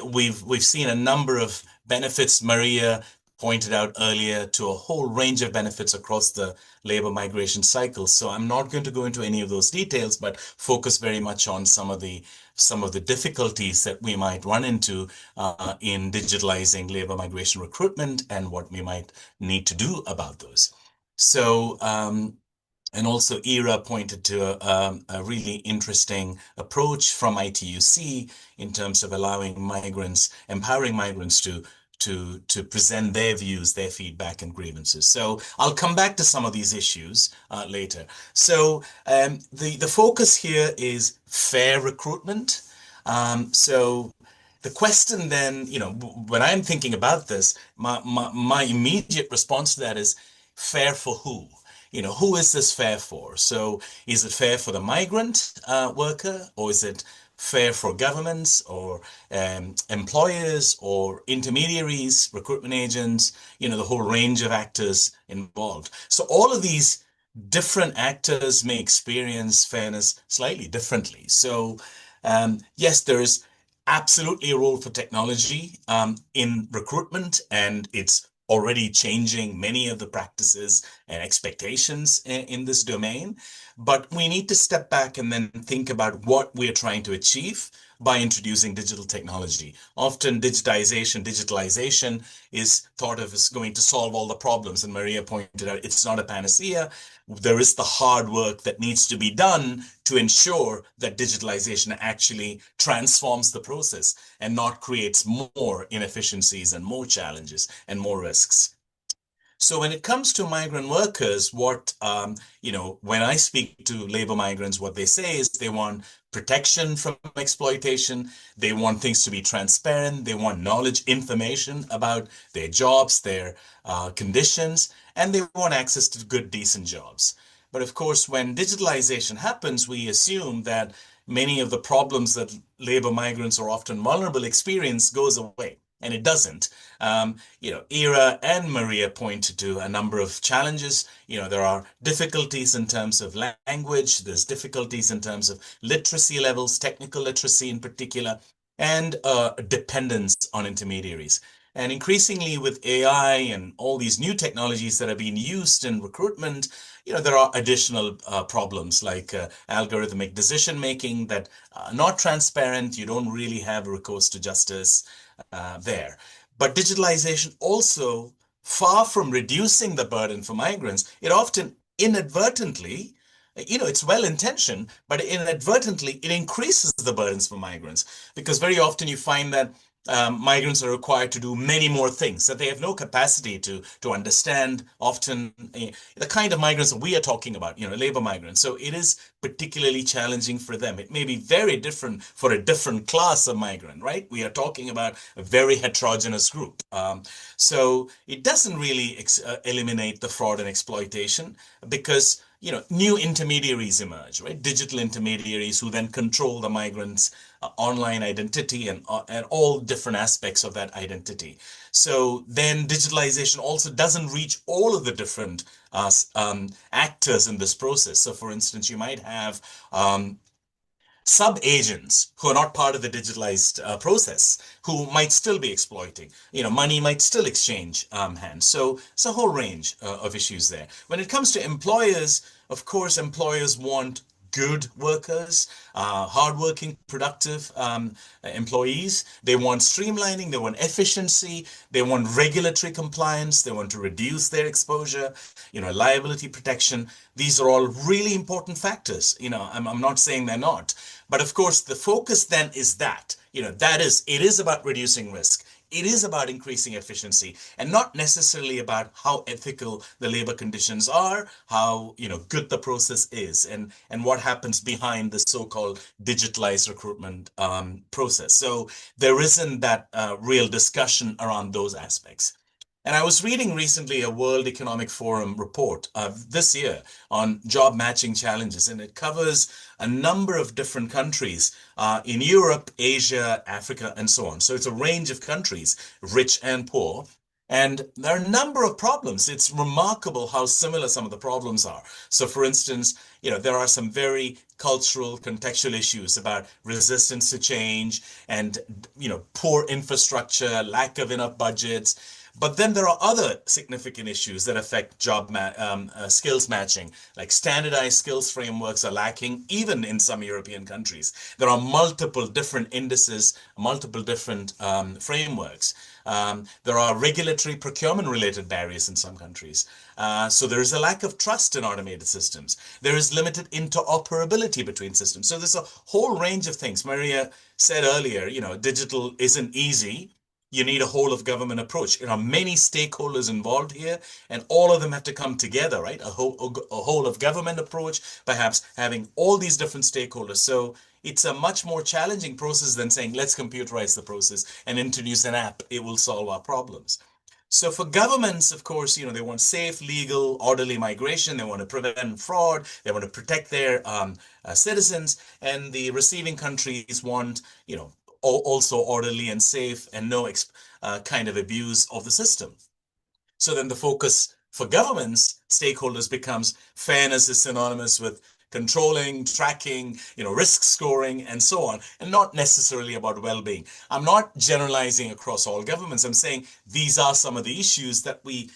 We've seen a number of benefits. Maria pointed out earlier to a whole range of benefits across the labor migration cycle. So I'm not going to go into any of those details, but focus very much on some of the difficulties that we might run into in digitalizing labor migration recruitment, and what we might need to do about those. So and also Ira pointed to a really interesting approach from ITUC in terms of allowing migrants, empowering migrants to present their views, their feedback and grievances. So I'll come back to some of these issues later. So the focus here is fair recruitment. So the question then, when I'm thinking about this, my immediate response to that is fair for who? Who is this fair for? So is it fair for the migrant worker, or is it fair for governments or employers or intermediaries, recruitment agents, the whole range of actors involved. So all of these different actors may experience fairness slightly differently. So yes, there is absolutely a role for technology in recruitment, and it's already changing many of the practices and expectations in this domain. But we need to step back and then think about what we're trying to achieve by introducing digital technology. Often digitalization is thought of as going to solve all the problems. And Maria pointed out, it's not a panacea. There is the hard work that needs to be done to ensure that digitalization actually transforms the process and not creates more inefficiencies and more challenges and more risks. So when it comes to migrant workers, when I speak to labor migrants, what they say is they want protection from exploitation. They want things to be transparent. They want knowledge, information about their jobs, their conditions, and they want access to good, decent jobs. But of course, when digitalization happens, we assume that many of the problems that labor migrants are often vulnerable experience goes away. And it doesn't. Ira and Maria pointed to a number of challenges. There are difficulties in terms of language. There's difficulties in terms of literacy levels, technical literacy in particular, and dependence on intermediaries. And increasingly with AI and all these new technologies that are being used in recruitment, there are additional problems like algorithmic decision making that are not transparent. You don't really have recourse to justice there. But digitalization also, far from reducing the burden for migrants, it often inadvertently, it's well-intentioned, but inadvertently it increases the burdens for migrants, because very often you find that migrants are required to do many more things that they have no capacity to understand, often the kind of migrants that we are talking about, labor migrants. So it is particularly challenging for them. It may be very different for a different class of migrant, right? We are talking about a very heterogeneous group. So it doesn't really eliminate the fraud and exploitation, because new intermediaries emerge, right? Digital intermediaries who then control the migrants' online identity and all different aspects of that identity. So then digitalization also doesn't reach all of the different actors in this process. So for instance, you might have sub-agents who are not part of the digitalized process, who might still be exploiting. Money might still exchange hands. So it's a whole range of issues there. When it comes to employers, of course, employers want good workers, hardworking, productive employees. They want streamlining, they want efficiency, they want regulatory compliance, they want to reduce their exposure, liability protection. These are all really important factors. I'm not saying they're not. But of course, the focus then is that, it is about reducing risk. It is about increasing efficiency, and not necessarily about how ethical the labor conditions are, how good the process is, and what happens behind the so-called digitalized recruitment process. So there isn't that real discussion around those aspects. And I was reading recently a World Economic Forum report this year on job matching challenges, and it covers a number of different countries in Europe, Asia, Africa, and so on. So it's a range of countries, rich and poor. And there are a number of problems. It's remarkable how similar some of the problems are. So for instance, there are some very cultural, contextual issues about resistance to change and, poor infrastructure, lack of enough budgets. But then there are other significant issues that affect skills matching, like standardized skills frameworks are lacking, even in some European countries. There are multiple different indices, multiple different frameworks. There are regulatory procurement-related barriers in some countries. So there is a lack of trust in automated systems. There is limited interoperability between systems. So there's a whole range of things. Maria said earlier, digital isn't easy. you need a whole of government approach. There are many stakeholders involved here, and all of them have to come together, right? A whole of government approach, perhaps having all these different stakeholders. So it's a much more challenging process than saying, let's computerize the process and introduce an app. It will solve our problems. So for governments, of course, they want safe, legal, orderly migration. They want to prevent fraud. They want to protect their citizens. And the receiving countries want, also orderly and safe and no kind of abuse of the system. So then the focus for governments, stakeholders becomes fairness is synonymous with controlling, tracking, risk scoring, and so on, and not necessarily about well-being. I'm not generalizing across all governments. I'm saying these are some of the issues that we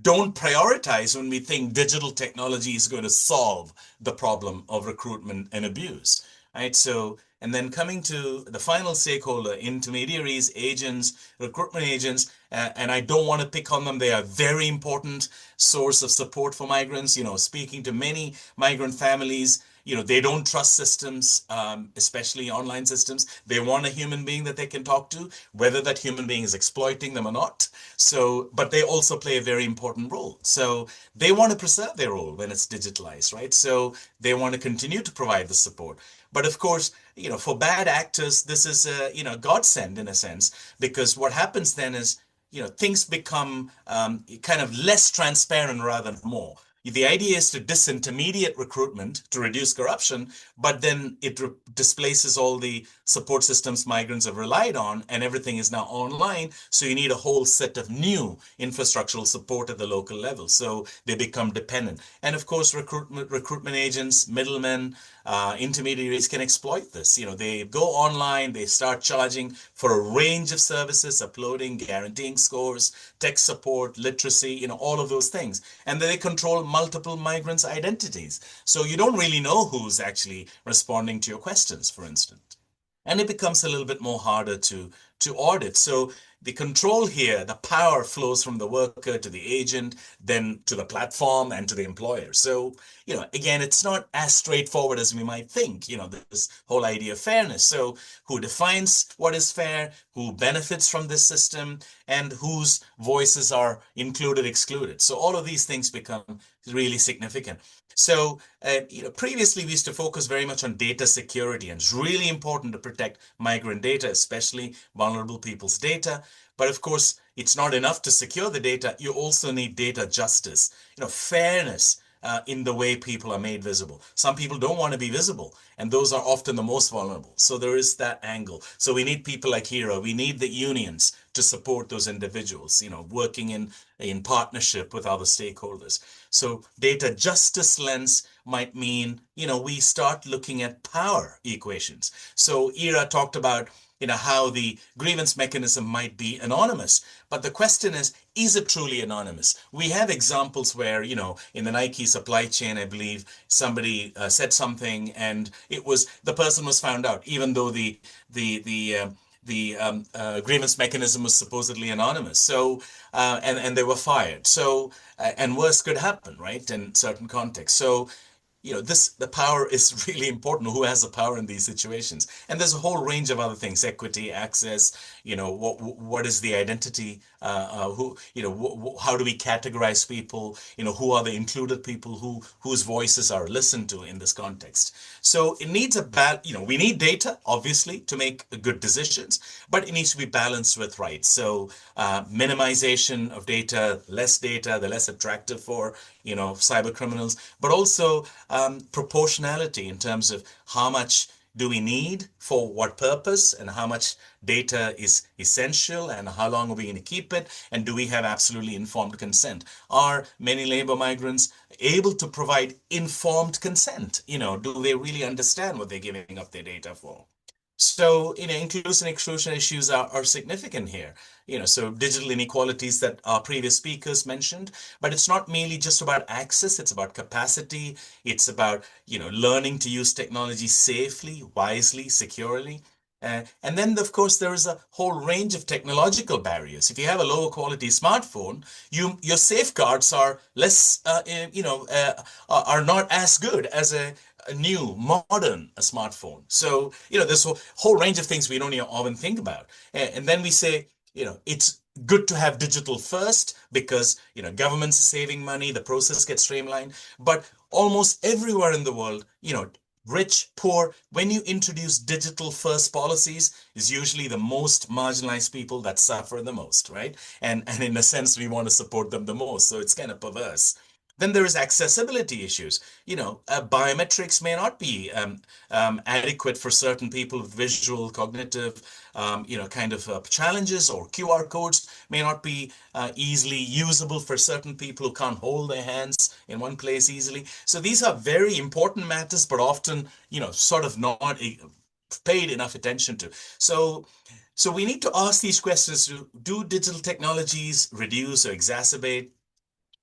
don't prioritize when we think digital technology is going to solve the problem of recruitment and abuse, right? So, and then coming to the final stakeholder, intermediaries, agents, recruitment agents, and I don't want to pick on them. They are a very important source of support for migrants. Speaking to many migrant families, they don't trust systems, especially online systems. They want a human being that they can talk to, whether that human being is exploiting them or not. So, but they also play a very important role. So they want to preserve their role when it's digitalized, right? So they want to continue to provide the support. But of course, for bad actors, this is a godsend in a sense, because what happens then is, things become kind of less transparent rather than more. The idea is to disintermediate recruitment to reduce corruption, but then it displaces all the support systems migrants have relied on, and everything is now online. So you need a whole set of new infrastructural support at the local level. So they become dependent. And of course, recruitment agents, middlemen, intermediaries can exploit this. They go online, they start charging for a range of services, uploading, guaranteeing scores, tech support, literacy, all of those things. And then they control multiple migrants' identities. So you don't really know who's actually responding to your questions, for instance. And it becomes a little bit more harder to audit. So the control here, the power flows from the worker to the agent, then to the platform and to the employer. So, again, it's not as straightforward as we might think, this whole idea of fairness. So who defines what is fair, who benefits from this system, and whose voices are included, excluded. So all of these things become really significant. So, previously we used to focus very much on data security, and it's really important to protect migrant data, especially vulnerable people's data. But of course, it's not enough to secure the data. You also need data justice, fairness in the way people are made visible. Some people don't want to be visible, and those are often the most vulnerable. So there is that angle. So we need people like HERA. We need the unions to support those individuals, working in partnership with other stakeholders. So data justice lens might mean, we start looking at power equations. So HERA talked about, how the grievance mechanism might be anonymous. But the question is it truly anonymous? We have examples where, in the Nike supply chain, I believe somebody said something and the person was found out, even though the grievance mechanism was supposedly anonymous. So, and they were fired. So, and worse could happen, right, in certain contexts. So, the power is really important. Who has the power in these situations? And there's a whole range of other things: equity, access. What is the identity? How do we categorize people? Who are the included people? Whose voices are listened to in this context? So it needs we need data, obviously, to make good decisions, but it needs to be balanced with rights. So minimization of data, the less attractive for cyber criminals, but also proportionality in terms of how much do we need for what purpose, and how much data is essential, and how long are we going to keep it, and do we have absolutely informed consent? Are many labor migrants able to provide informed consent? Do they really understand what they're giving up their data for? So, inclusion and exclusion issues are significant here. So digital inequalities that our previous speakers mentioned, but it's not merely just about access, it's about capacity. It's about, learning to use technology safely, wisely, securely. And then, of course, there is a whole range of technological barriers. If you have a lower quality smartphone, your safeguards are less, are not as good as a new modern smartphone. So, there's a whole range of things we don't even often think about. And then we say, it's good to have digital first because, governments are saving money, the process gets streamlined. But almost everywhere in the world, rich, poor, when you introduce digital first policies, is usually the most marginalized people that suffer the most, right? And in a sense, we want to support them the most. So it's kind of perverse. Then there is accessibility issues. Biometrics may not be adequate for certain people with visual, cognitive, challenges, or QR codes may not be easily usable for certain people who can't hold their hands in one place easily. So these are very important matters, but often, sort of not paid enough attention to. So we need to ask these questions. Do digital technologies reduce or exacerbate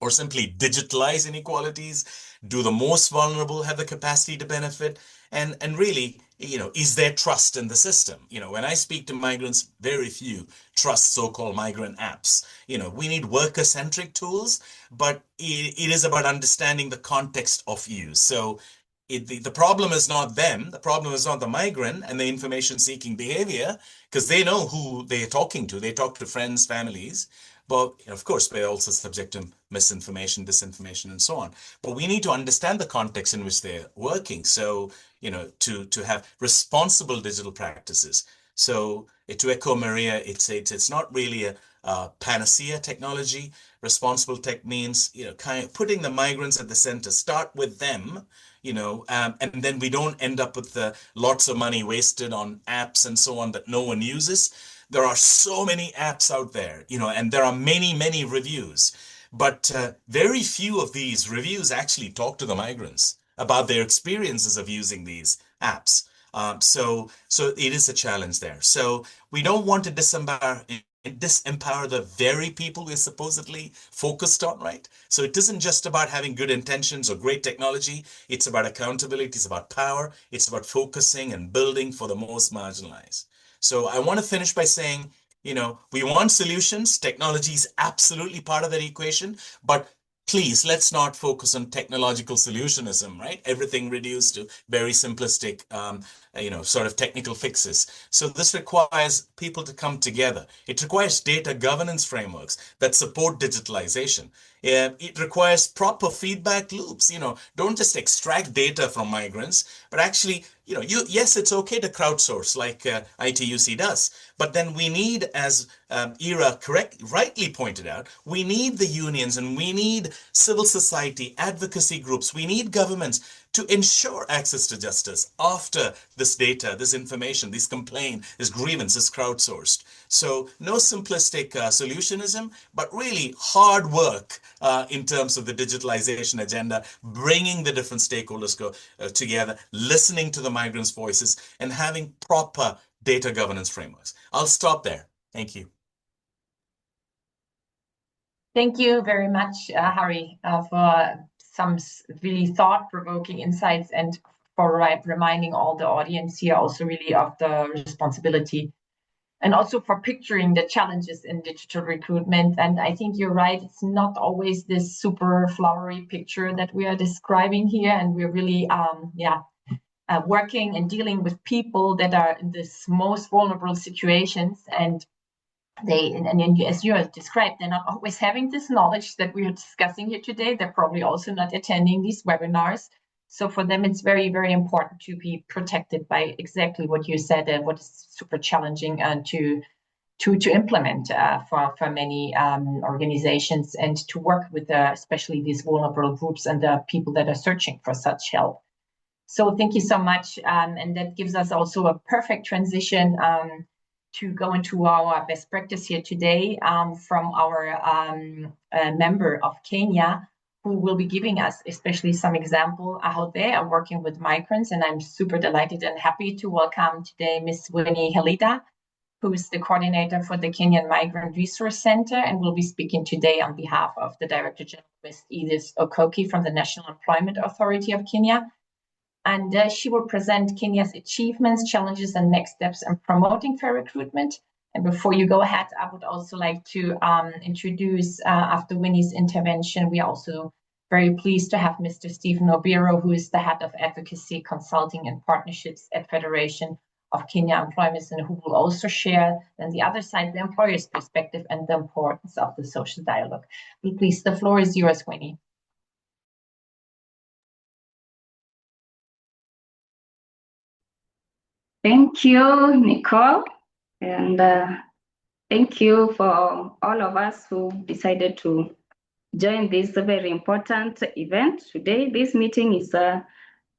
or simply digitalize inequalities? Do the most vulnerable have the capacity to benefit? And really, is there trust in the system? When I speak to migrants, very few trust so-called migrant apps. We need worker-centric tools, but it is about understanding the context of use. So the problem is not them. The problem is not the migrant and the information-seeking behavior, because they know who they're talking to. They talk to friends, families. But of course, they're also subject to misinformation, disinformation, and so on. But we need to understand the context in which they're working. So, to have responsible digital practices. So to echo Maria, it's not really a panacea technology. Responsible tech means, kind of putting the migrants at the center, start with them, and then we don't end up with lots of money wasted on apps and so on that no one uses. There are so many apps out there, and there are many, many reviews, but very few of these reviews actually talk to the migrants about their experiences of using these apps. So it is a challenge there. So we don't want to disempower the very people we're supposedly focused on, right? So it isn't just about having good intentions or great technology. It's about accountability. It's about power. It's about focusing and building for the most marginalized. So I want to finish by saying, we want solutions. Technology is absolutely part of that equation, but please, let's not focus on technological solutionism, right? Everything reduced to very simplistic, sort of technical fixes. So this requires people to come together. It requires data governance frameworks that support digitalization. It requires proper feedback loops. Don't just extract data from migrants, but actually, yes, it's okay to crowdsource like ITUC does. But then we need, as Ira rightly pointed out, we need the unions and we need civil society, advocacy groups. We need governments to ensure access to justice after this data, this information, this complaint, this grievance is crowdsourced. So no simplistic solutionism, but really hard work in terms of the digitalization agenda, bringing the different stakeholders together, listening to the migrants' voices, and having proper data governance frameworks. I'll stop there. Thank you. Thank you very much, Hari, for some really thought-provoking insights and for reminding all the audience here also really of the responsibility and also for picturing the challenges in digital recruitment. And I think you're right, it's not always this super flowery picture that we are describing here. And we're really, working and dealing with people that are in this most vulnerable situations. And as you have described, they're not always having this knowledge that we are discussing here today. They're probably also not attending these webinars. So for them, it's very, very important to be protected by exactly what you said and what is super challenging to implement for many organizations, and to work with especially these vulnerable groups and the people that are searching for such help. So thank you so much. And that gives us also a perfect transition to go into our best practice here today from our member of Kenya, who will be giving us especially some example how they are working with migrants. And I'm super delighted and happy to welcome today Ms. Winnie Helida, who is the coordinator for the Kenyan Migrant Resource Center, and will be speaking today on behalf of the Director General, Ms. Edith Okoki from the National Employment Authority of Kenya. And she will present Kenya's achievements, challenges, and next steps in promoting fair recruitment. And before you go ahead, I would also like to introduce, after Winnie's intervention, we are also very pleased to have Mr. Stephen Obiro, who is the head of advocacy, consulting, and partnerships at Federation of Kenya employment, and who will also share on the other side the employer's perspective and the importance of the social dialogue. Please, the floor is yours, Winnie. Thank you, Nicole, and thank you for all of us who decided to join this very important event today. This meeting is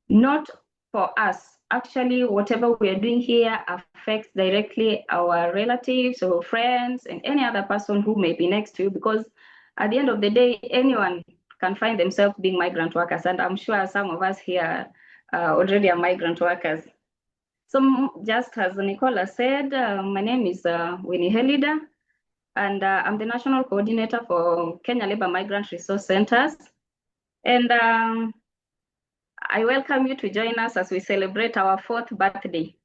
not for us. Actually, whatever we are doing here affects directly our relatives or friends and any other person who may be next to you, because at the end of the day, anyone can find themselves being migrant workers, and I'm sure some of us here already are migrant workers. So just as Nicola said, my name is Winnie Helida, and I'm the National Coordinator for Kenya Labour Migrant Resource Centers. And I welcome you to join us as we celebrate our 4th birthday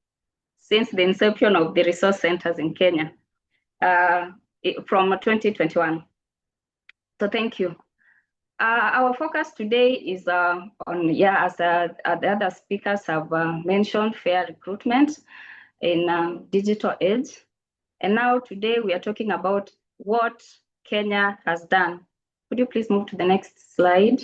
since the inception of the resource centers in Kenya from 2021. So thank you. Our focus today is on, as the other speakers have mentioned, fair recruitment in digital age. And now today we are talking about what Kenya has done. Could you please move to the next slide?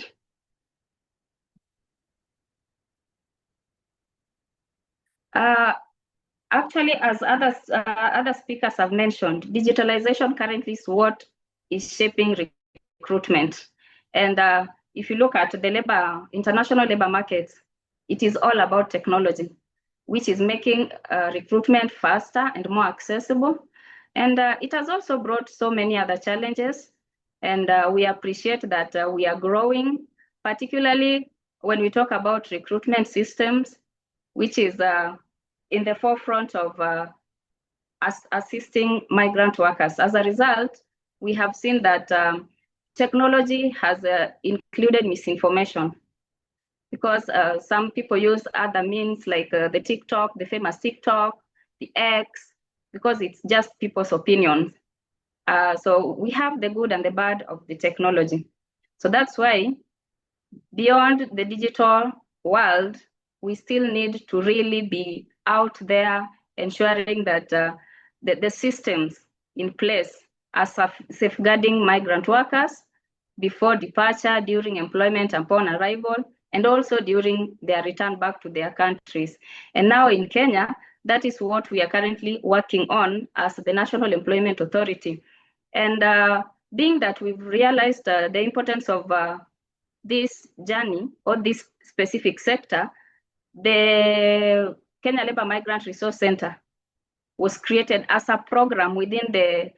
Actually, as other speakers have mentioned, digitalization currently is what is shaping recruitment. And if you look at the international labor markets, it is all about technology, which is making recruitment faster and more accessible. And it has also brought so many other challenges. And we appreciate that we are growing, particularly when we talk about recruitment systems, which is in the forefront of assisting migrant workers. As a result, we have seen that technology has included misinformation, because some people use other means like the TikTok, the famous TikTok, the X, because it's just people's opinions. So we have the good and the bad of the technology. So that's why beyond the digital world, we still need to really be out there ensuring that the systems in place are safeguarding migrant workers before departure, during employment, upon arrival, and also during their return back to their countries. And now in Kenya, that is what we are currently working on as the National Employment Authority. And being that we've realized the importance of this journey or this specific sector, the Kenya Labour Migrant Resource Center was created as a program within the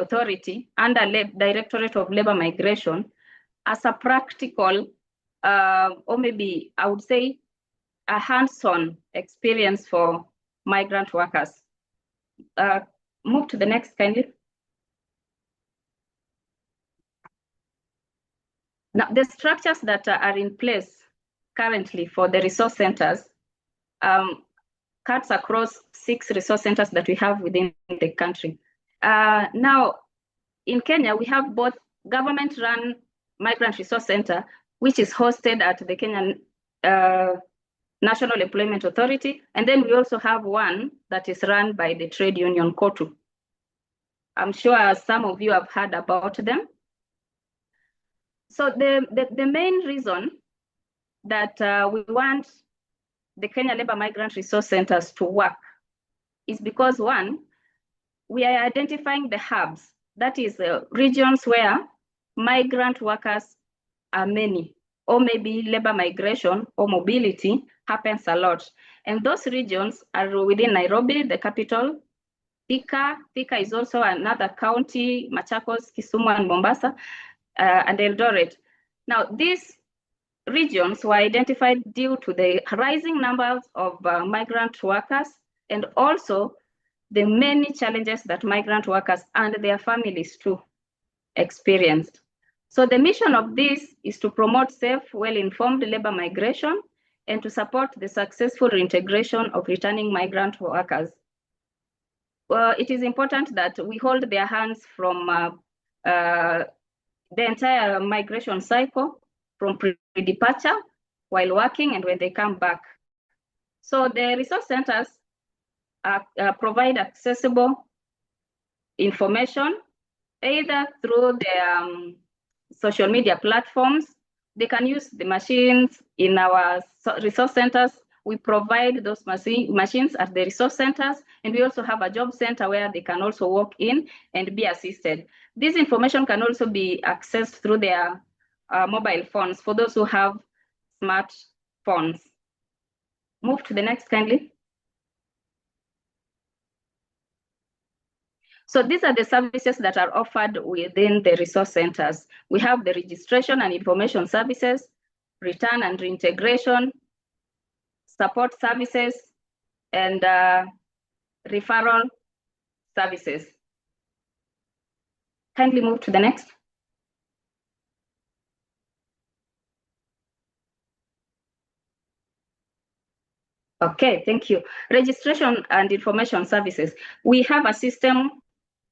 authority under Directorate of Labour Migration as a practical, or maybe I would say a hands-on experience for migrant workers. Move to the next, kindly. Now, the structures that are in place currently for the resource centers cuts across 6 resource centers that we have within the country. Now, in Kenya, we have both government-run Migrant Resource Center, which is hosted at the Kenyan National Employment Authority, and then we also have one that is run by the trade union KOTU. I'm sure some of you have heard about them. So the main reason that we want the Kenya Labour Migrant Resource Centers to work is because, one, we are identifying the hubs, that is regions where migrant workers are many, or maybe labor migration or mobility happens a lot. And those regions are within Nairobi, the capital, Thika is also another county, Machakos, Kisumu, and Mombasa, and Eldoret. Now, these regions were identified due to the rising numbers of migrant workers and also the many challenges that migrant workers and their families too experienced. So the mission of this is to promote safe, well-informed labor migration and to support the successful reintegration of returning migrant workers. It is important that we hold their hands from the entire migration cycle, from pre-departure, while working, and when they come back. So the resource centers provide accessible information either through the social media platforms. They can use the machines in our resource centers. We provide those machines at the resource centers, and we also have a job center where they can also walk in and be assisted. This information can also be accessed through their mobile phones for those who have smartphones. Move to the next, kindly. So these are the services that are offered within the resource centers. We have the registration and information services, return and reintegration, support services, and referral services. Kindly move to the next. Okay, thank you. Registration and information services. We have a system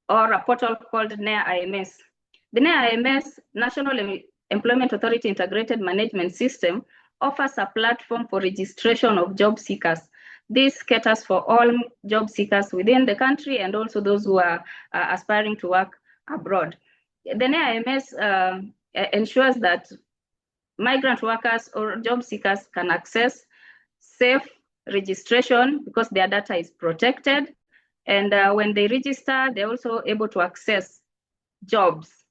or a portal called NEA-IMS. The NEA-IMS, National Employment Authority Integrated Management System, offers a platform for registration of job seekers. This caters for all job seekers within the country and also those who are aspiring to work abroad. The NEA-IMS ensures that migrant workers or job seekers can access safe registration because their data is protected. And when they register, they're also able to access jobs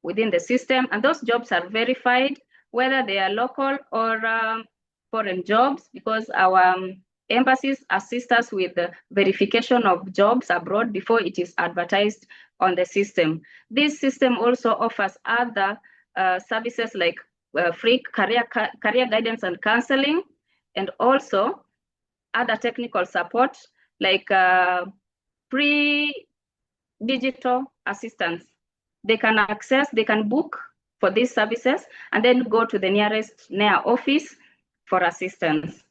within the system. And those jobs are verified, whether they are local or foreign jobs, because our embassies assist us with the verification of jobs abroad before it is advertised on the system. This system also offers other services like free career guidance and counseling, and also other technical support like pre-digital assistance. They can access, they can book for these services and then go to the nearest NEA office for assistance.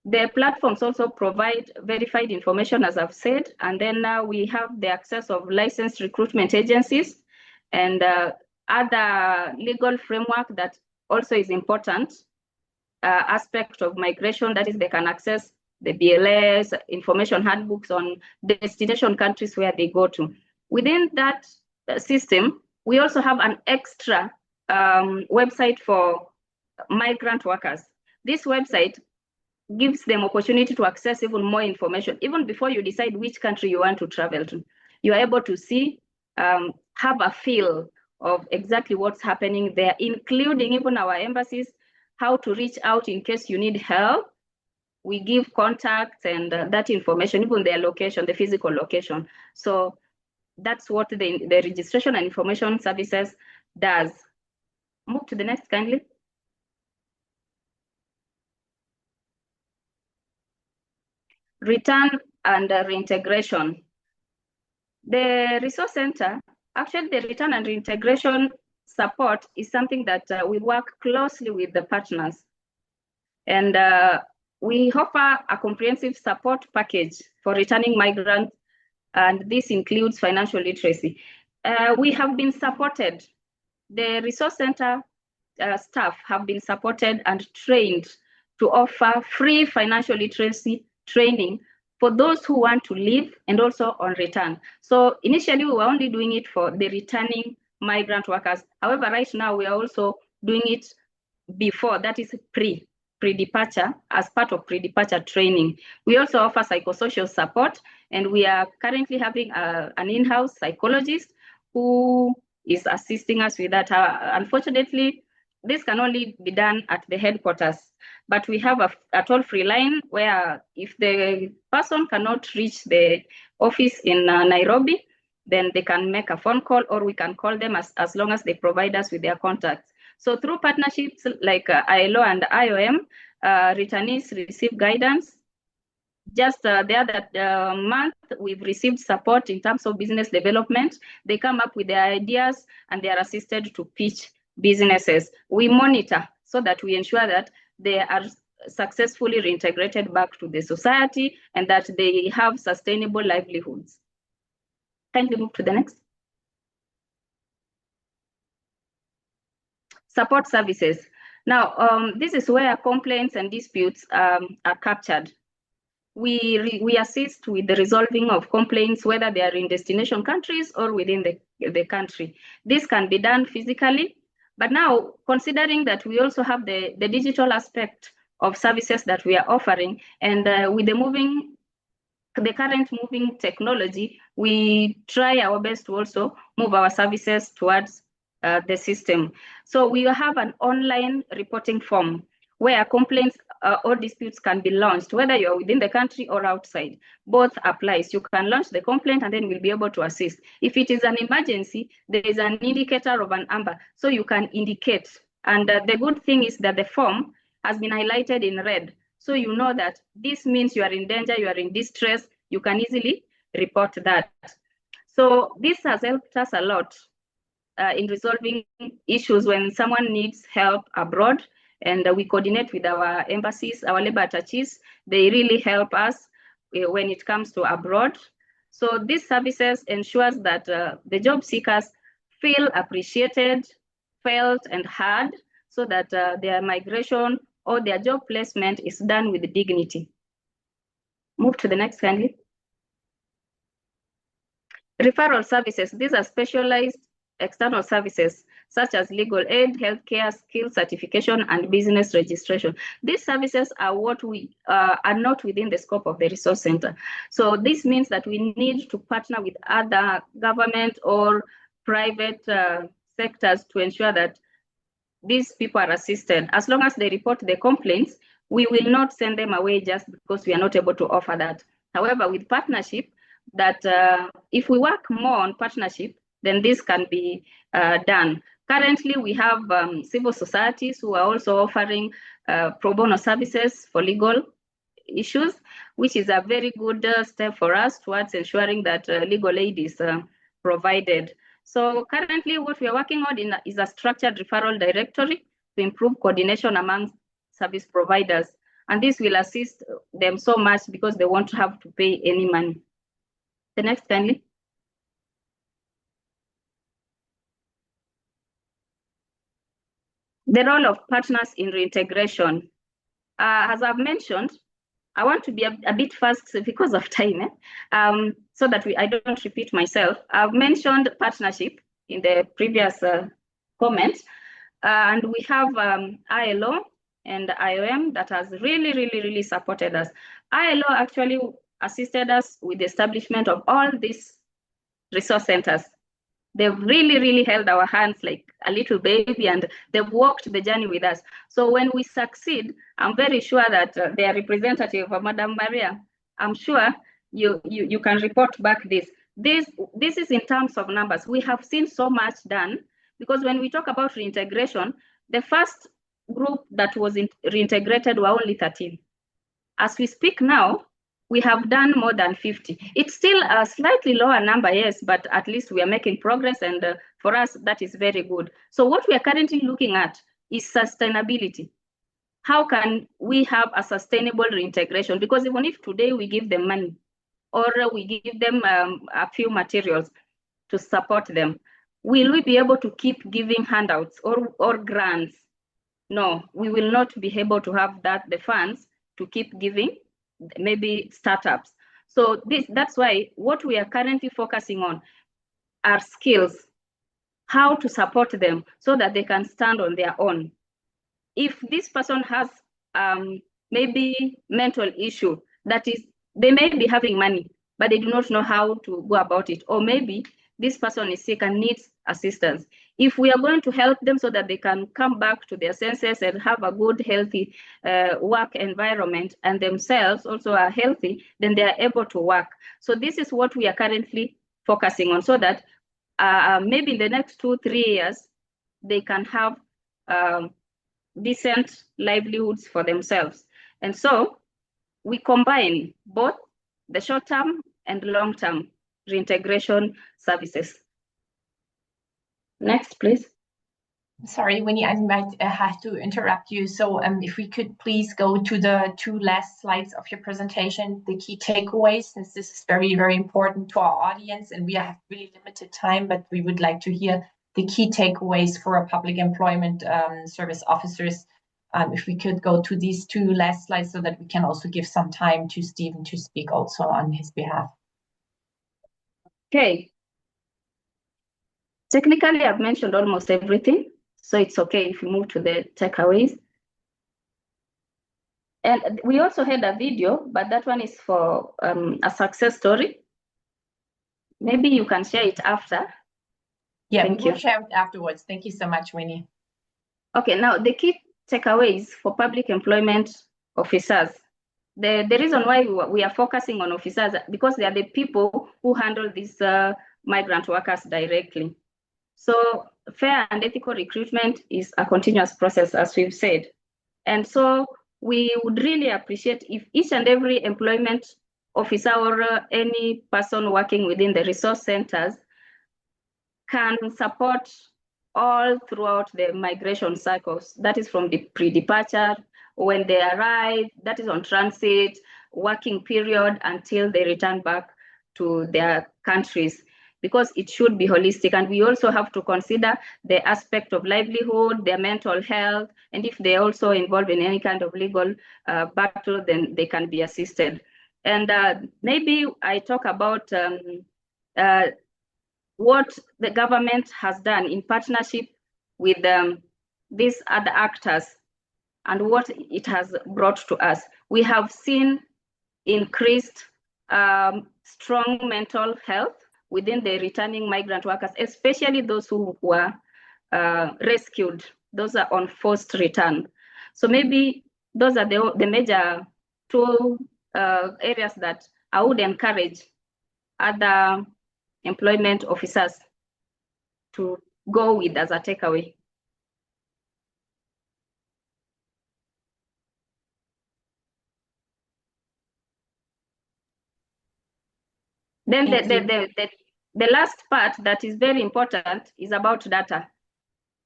The platforms also provide verified information, as I've said, and then we have the access of licensed recruitment agencies and other legal framework that also is important aspect of migration, that is they can access the BLS, information handbooks on destination countries where they go to. Within that system, we also have an extra website for migrant workers. This website gives them opportunity to access even more information. Even before you decide which country you want to travel to, you are able to see, have a feel of exactly what's happening there, including even our embassies, how to reach out in case you need help. We give contacts and that information, even their location, the physical location. So that's what the registration and information services does. Move to the next, kindly. Return and reintegration. The resource center, actually the return and reintegration support is something that we work closely with the partners. And we offer a comprehensive support package for returning migrants, and this includes financial literacy. We have been supported, the resource center staff have been supported and trained to offer free financial literacy training for those who want to leave and also on return. So initially we were only doing it for the returning migrant workers. However, right now we are also doing it before, that is pre-departure, as part of pre-departure training. We also offer psychosocial support, and we are currently having an in-house psychologist who is assisting us with that. Unfortunately, this can only be done at the headquarters, but we have a toll-free line where if the person cannot reach the office in Nairobi, then they can make a phone call, or we can call them as long as they provide us with their contacts. So through partnerships like ILO and IOM, returnees receive guidance. Just the other month, we've received support in terms of business development. They come up with their ideas and they are assisted to pitch businesses. We monitor so that we ensure that they are successfully reintegrated back to the society and that they have sustainable livelihoods. Kindly move to the next. Support services. Now, this is where complaints and disputes are captured. we assist with the resolving of complaints, whether they are in destination countries or within the country. This can be done physically, but now considering that we also have the digital aspect of services that we are offering, and with the current moving technology, we try our best to also move our services towards the system. So we have an online reporting form where complaints or disputes can be launched, whether you're within the country or outside. Both applies. You can launch the complaint and then we'll be able to assist. If it is an emergency, there is an indicator of an amber, so you can indicate. And the good thing is that the form has been highlighted in red. So you know that this means you are in danger, you are in distress, you can easily report that. So this has helped us a lot in resolving issues when someone needs help abroad, and we coordinate with our embassies, our labor attaches. They really help us when it comes to abroad. So these services ensures that the job seekers feel appreciated, felt and heard, so that their migration or their job placement is done with dignity. Move to the next kindly. Referral services. These are specialized external services such as legal aid, healthcare, skill certification, and business registration. These services are what we are not within the scope of the resource center. So this means that we need to partner with other government or private sectors to ensure that these people are assisted. As long as they report the complaints, we will not send them away just because we are not able to offer that. However, with partnership, that if we work more on partnership, then this can be done. Currently, we have civil societies who are also offering pro bono services for legal issues, which is a very good step for us towards ensuring that legal aid is provided. So currently what we are working on is a structured referral directory to improve coordination among service providers. And this will assist them so much because they won't have to pay any money. The next kindly. The role of partners in reintegration. As I've mentioned, I want to be a bit fast because of time, so that I don't repeat myself. I've mentioned partnership in the previous comments, and we have ILO and IOM that has really supported us. ILO actually assisted us with the establishment of all these resource centers. They've really held our hands like a little baby, and they've walked the journey with us. So when we succeed, I'm very sure that their representative, Madam Maria, I'm sure you can report back this. This is in terms of numbers. We have seen so much done, because when we talk about reintegration, the first group that was reintegrated were only 13. As we speak now, we have done more than 50. It's still a slightly lower number, yes, but at least we are making progress, and for us, that is very good. So what we are currently looking at is sustainability. How can we have a sustainable reintegration? Because even if today we give them money, or we give them a few materials to support them, will we be able to keep giving handouts or grants? No, we will not be able to have the funds to keep giving maybe startups. So that's why what we are currently focusing on are skills, how to support them so that they can stand on their own. If this person has maybe mental issue, that is, they may be having money, but they do not know how to go about it. Or maybe this person is sick and needs assistance. If we are going to help them so that they can come back to their senses and have a good, healthy work environment, and themselves also are healthy, then they are able to work. So this is what we are currently focusing on, so that maybe in the next 2-3 years, they can have decent livelihoods for themselves. And so we combine both the short-term and long-term reintegration services. Next, please. Sorry, Winnie, I might have to interrupt you. So if we could please go to the 2 last slides of your presentation, the key takeaways, since this is very important to our audience, and we have really limited time, but we would like to hear the key takeaways for our public employment service officers if we could go to these two last slides so that we can also give some time to Stephen to speak also on his behalf. Okay. Technically, I've mentioned almost everything, so it's okay if we move to the takeaways. And we also had a video, but that one is for a success story. Maybe you can share it after. Yeah, Thank we'll you. share it afterwards. Thank you so much, Winnie. Okay, now the key takeaways for public employment officers. The reason why we are focusing on officers, because they are the people who handle these migrant workers directly. So fair and ethical recruitment is a continuous process, as we've said. And so we would really appreciate if each and every employment officer or any person working within the resource centers can support all throughout the migration cycles. That is from the pre-departure, when they arrive, that is on transit, working period until they return back to their countries, because it should be holistic. And we also have to consider the aspect of livelihood, their mental health, and if they're also involved in any kind of legal battle, then they can be assisted. And maybe I talk about what the government has done in partnership with these other actors and what it has brought to us. We have seen increased strong mental health within the returning migrant workers, especially those who were rescued. Those are on forced return. So maybe those are the major two areas that I would encourage other employment officers to go with as a takeaway. Then the last part that is very important is about data.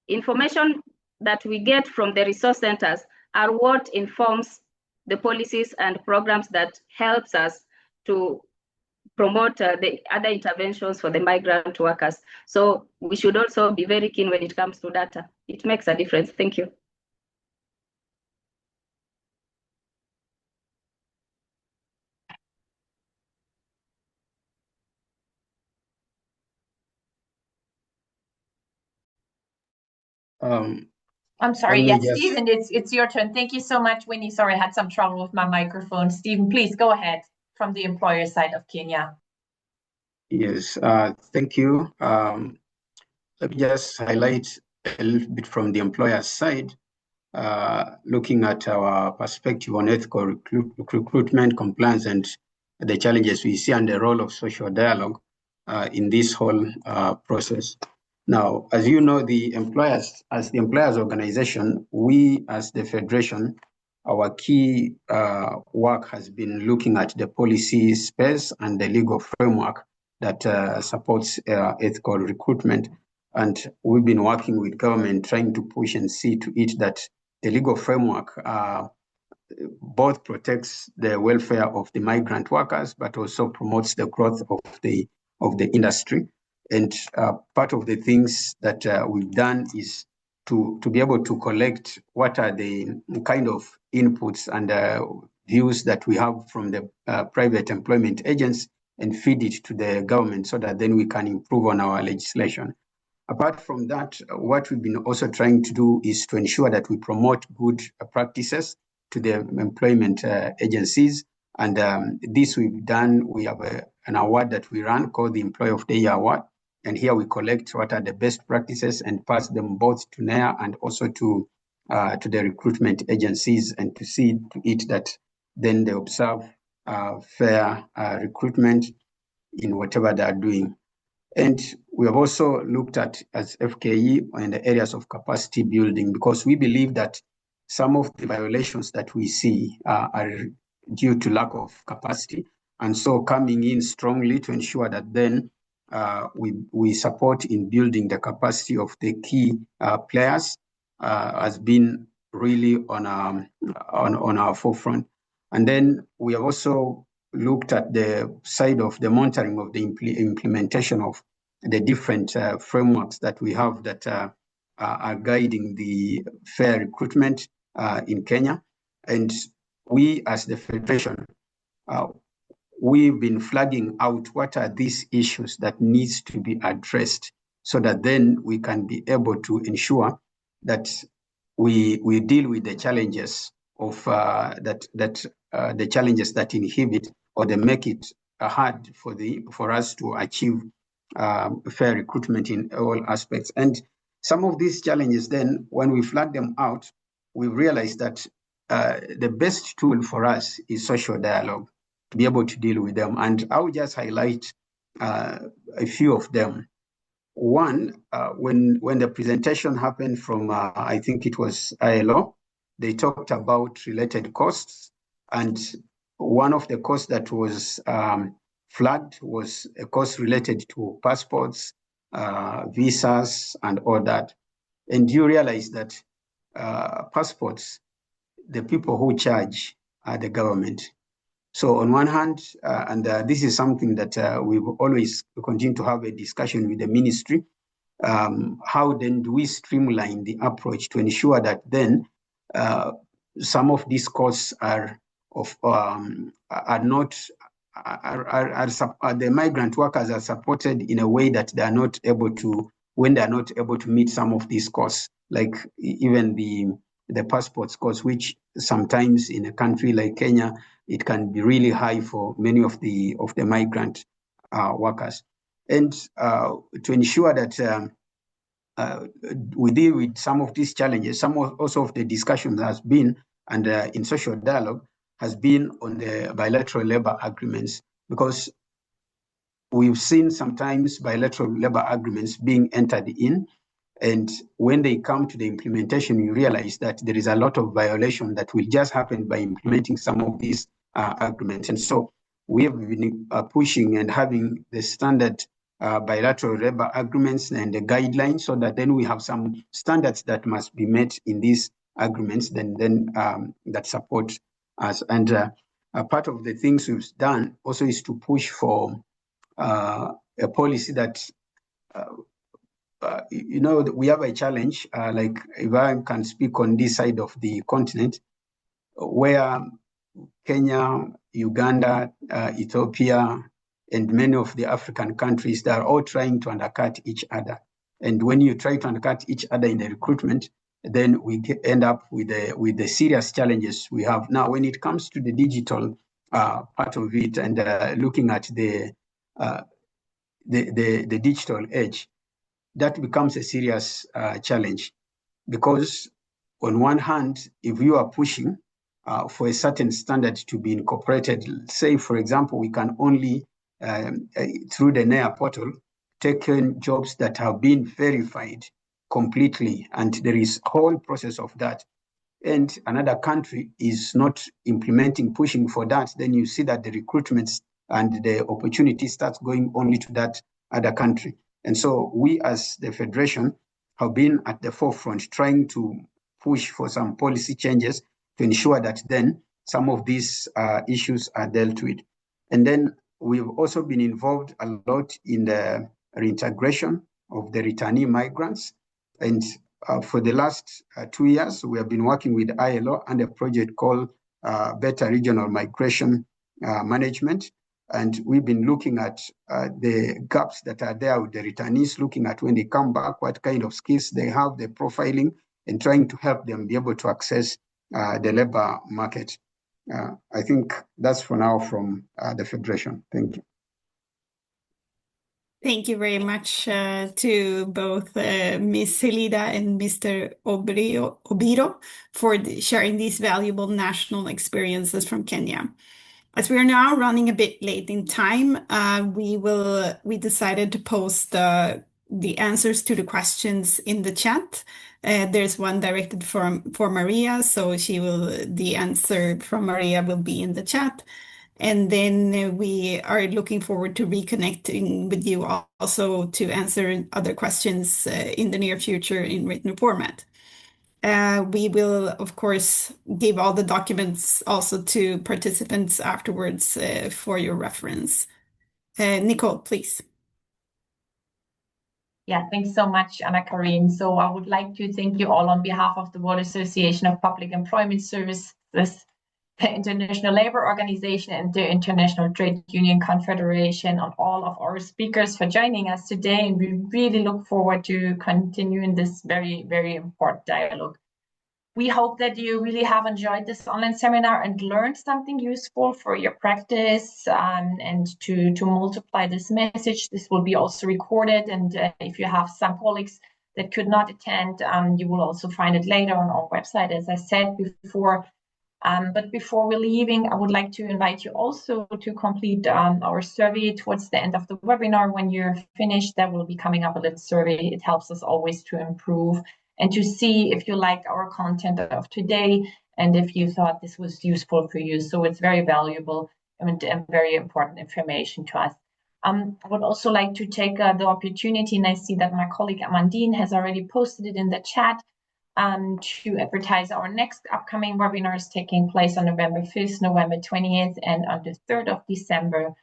Information that we get from the resource centers are what informs the policies and programs that helps us to promote the other interventions for the migrant workers. So we should also be very keen when it comes to data. It makes a difference. Thank you. I'm sorry, yes, Stephen, it's your turn. Thank you so much, Winnie. Sorry, I had some trouble with my microphone. Stephen, please go ahead from the employer side of Kenya. Yes, thank you. Let me just highlight a little bit from the employer side, looking at our perspective on ethical recruitment, compliance, and the challenges we see and the role of social dialogue in this whole process. Now, as you know, as the employers organization, we as the Federation, our key work has been looking at the policy space and the legal framework that supports ethical recruitment. And we've been working with government, trying to push and see to it that the legal framework both protects the welfare of the migrant workers, but also promotes the growth of the industry. And part of the things that we've done is to be able to collect what are the kind of inputs and views that we have from the private employment agents and feed it to the government so that then we can improve on our legislation. Apart from that, what we've been also trying to do is to ensure that we promote good practices to the employment agencies. And this we've done. We have an award that we run called the Employee of the Year Award. And here we collect what are the best practices and pass them both to NEA and also to the recruitment agencies, and to see to it that then they observe fair recruitment in whatever they are doing. And we have also looked at, as FKE, in the areas of capacity building, because we believe that some of the violations that we see are due to lack of capacity. And so coming in strongly to ensure that then we support in building the capacity of the key players has been really on our forefront. And then we have also looked at the side of the monitoring of the implementation of the different frameworks that we have that are guiding the fair recruitment in Kenya. And we as the Federation, we've been flagging out what are these issues that needs to be addressed so that then we can be able to ensure that we deal with the challenges of the challenges that inhibit or they make it hard for us to achieve fair recruitment in all aspects. And some of these challenges then, when we flag them out, we realize that the best tool for us is social dialogue to be able to deal with them. And I will just highlight a few of them. One, when the presentation happened from, I think it was ILO, they talked about related costs. And one of the costs that was flagged was a cost related to passports, visas, and all that. And you realize that passports, the people who charge are the government. So on one hand, and this is something that we've always continue to have a discussion with the ministry, how then do we streamline the approach to ensure that then some of these costs are not the migrant workers are supported in a way that they are not able to, when they are not able to meet some of these costs, like even the passports cost, which sometimes in a country like Kenya, it can be really high for many of the migrant workers. And to ensure that we deal with some of these challenges, some also of the discussion that has been, and in social dialogue, has been on the bilateral labor agreements, because we've seen sometimes bilateral labor agreements being entered in, and when they come to the implementation, you realize that there is a lot of violation that will just happen by implementing some of these agreements. And so we have been pushing and having the standard bilateral labor agreements and the guidelines, so that then we have some standards that must be met in these agreements then that support us. And a part of the things we've done also is to push for a policy that we have a challenge, like if I can speak on this side of the continent, where Kenya, Uganda, Ethiopia, and many of the African countries, they are all trying to undercut each other. And when you try to undercut each other in the recruitment, then we end up with the serious challenges we have. Now, when it comes to the digital part of it and looking at the digital age, that becomes a serious challenge, because on one hand, if you are pushing for a certain standard to be incorporated, say, for example, we can only, through the NEA portal, take in jobs that have been verified completely, and there is a whole process of that, and another country is not implementing, pushing for that, then you see that the recruitments and the opportunity starts going only to that other country. And so we as the Federation have been at the forefront trying to push for some policy changes to ensure that then some of these issues are dealt with. And then we've also been involved a lot in the reintegration of the returnee migrants. And for the last 2 years, we have been working with ILO and a project called Better Regional Migration Management. And we've been looking at the gaps that are there with the returnees, looking at when they come back, what kind of skills they have, the profiling, and trying to help them be able to access the labor market. I think that's for now from the Federation. Thank you. Thank you very much to both Ms. Helida and Mr. Obiro for sharing these valuable national experiences from Kenya. As we are now running a bit late in time, we decided to post the answers to the questions in the chat. There's one directed for Maria, so the answer from Maria will be in the chat. And then we are looking forward to reconnecting with you also to answer other questions in the near future in written format. We will, of course, give all the documents also to participants afterwards for your reference. Nicole, please. Yeah, thanks so much, Anna-Karin. So I would like to thank you all on behalf of the World Association of Public Employment Services, the International Labor Organization, and the International Trade Union Confederation, on all of our speakers for joining us today. And we really look forward to continuing this very, very important dialogue. We hope that you really have enjoyed this online seminar and learned something useful for your practice, and to multiply this message. This will be also recorded, and if you have some colleagues that could not attend, you will also find it later on our website, as I said before. But before we're leaving, I would like to invite you also to complete our survey towards the end of the webinar. When you're finished, there will be coming up a little survey. It helps us always to improve and to see if you like our content of today and if you thought this was useful for you. So it's very valuable and very important information to us. I would also like to take the opportunity, and I see that my colleague Amandine has already posted it in the chat, to advertise our next upcoming webinars taking place on November 5th, November 20th, and on the 3rd of December.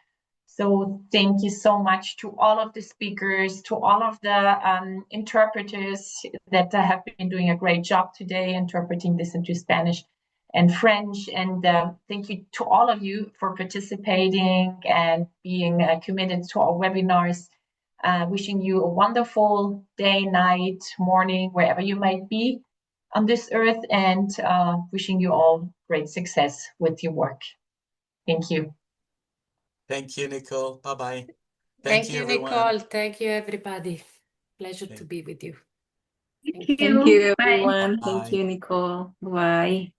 So thank you so much to all of the speakers, to all of the interpreters that have been doing a great job today interpreting this into Spanish and French. And thank you to all of you for participating and being committed to our webinars. Wishing you a wonderful day, night, morning, wherever you might be on this earth, and wishing you all great success with your work. Thank you. Thank you, Nicole. Bye-bye. Thank you, everyone. Nicole. Thank you, everybody. Pleasure to be with you. Thank you. Thank you, Bye. everyone. Bye. Thank you, Nicole. Bye.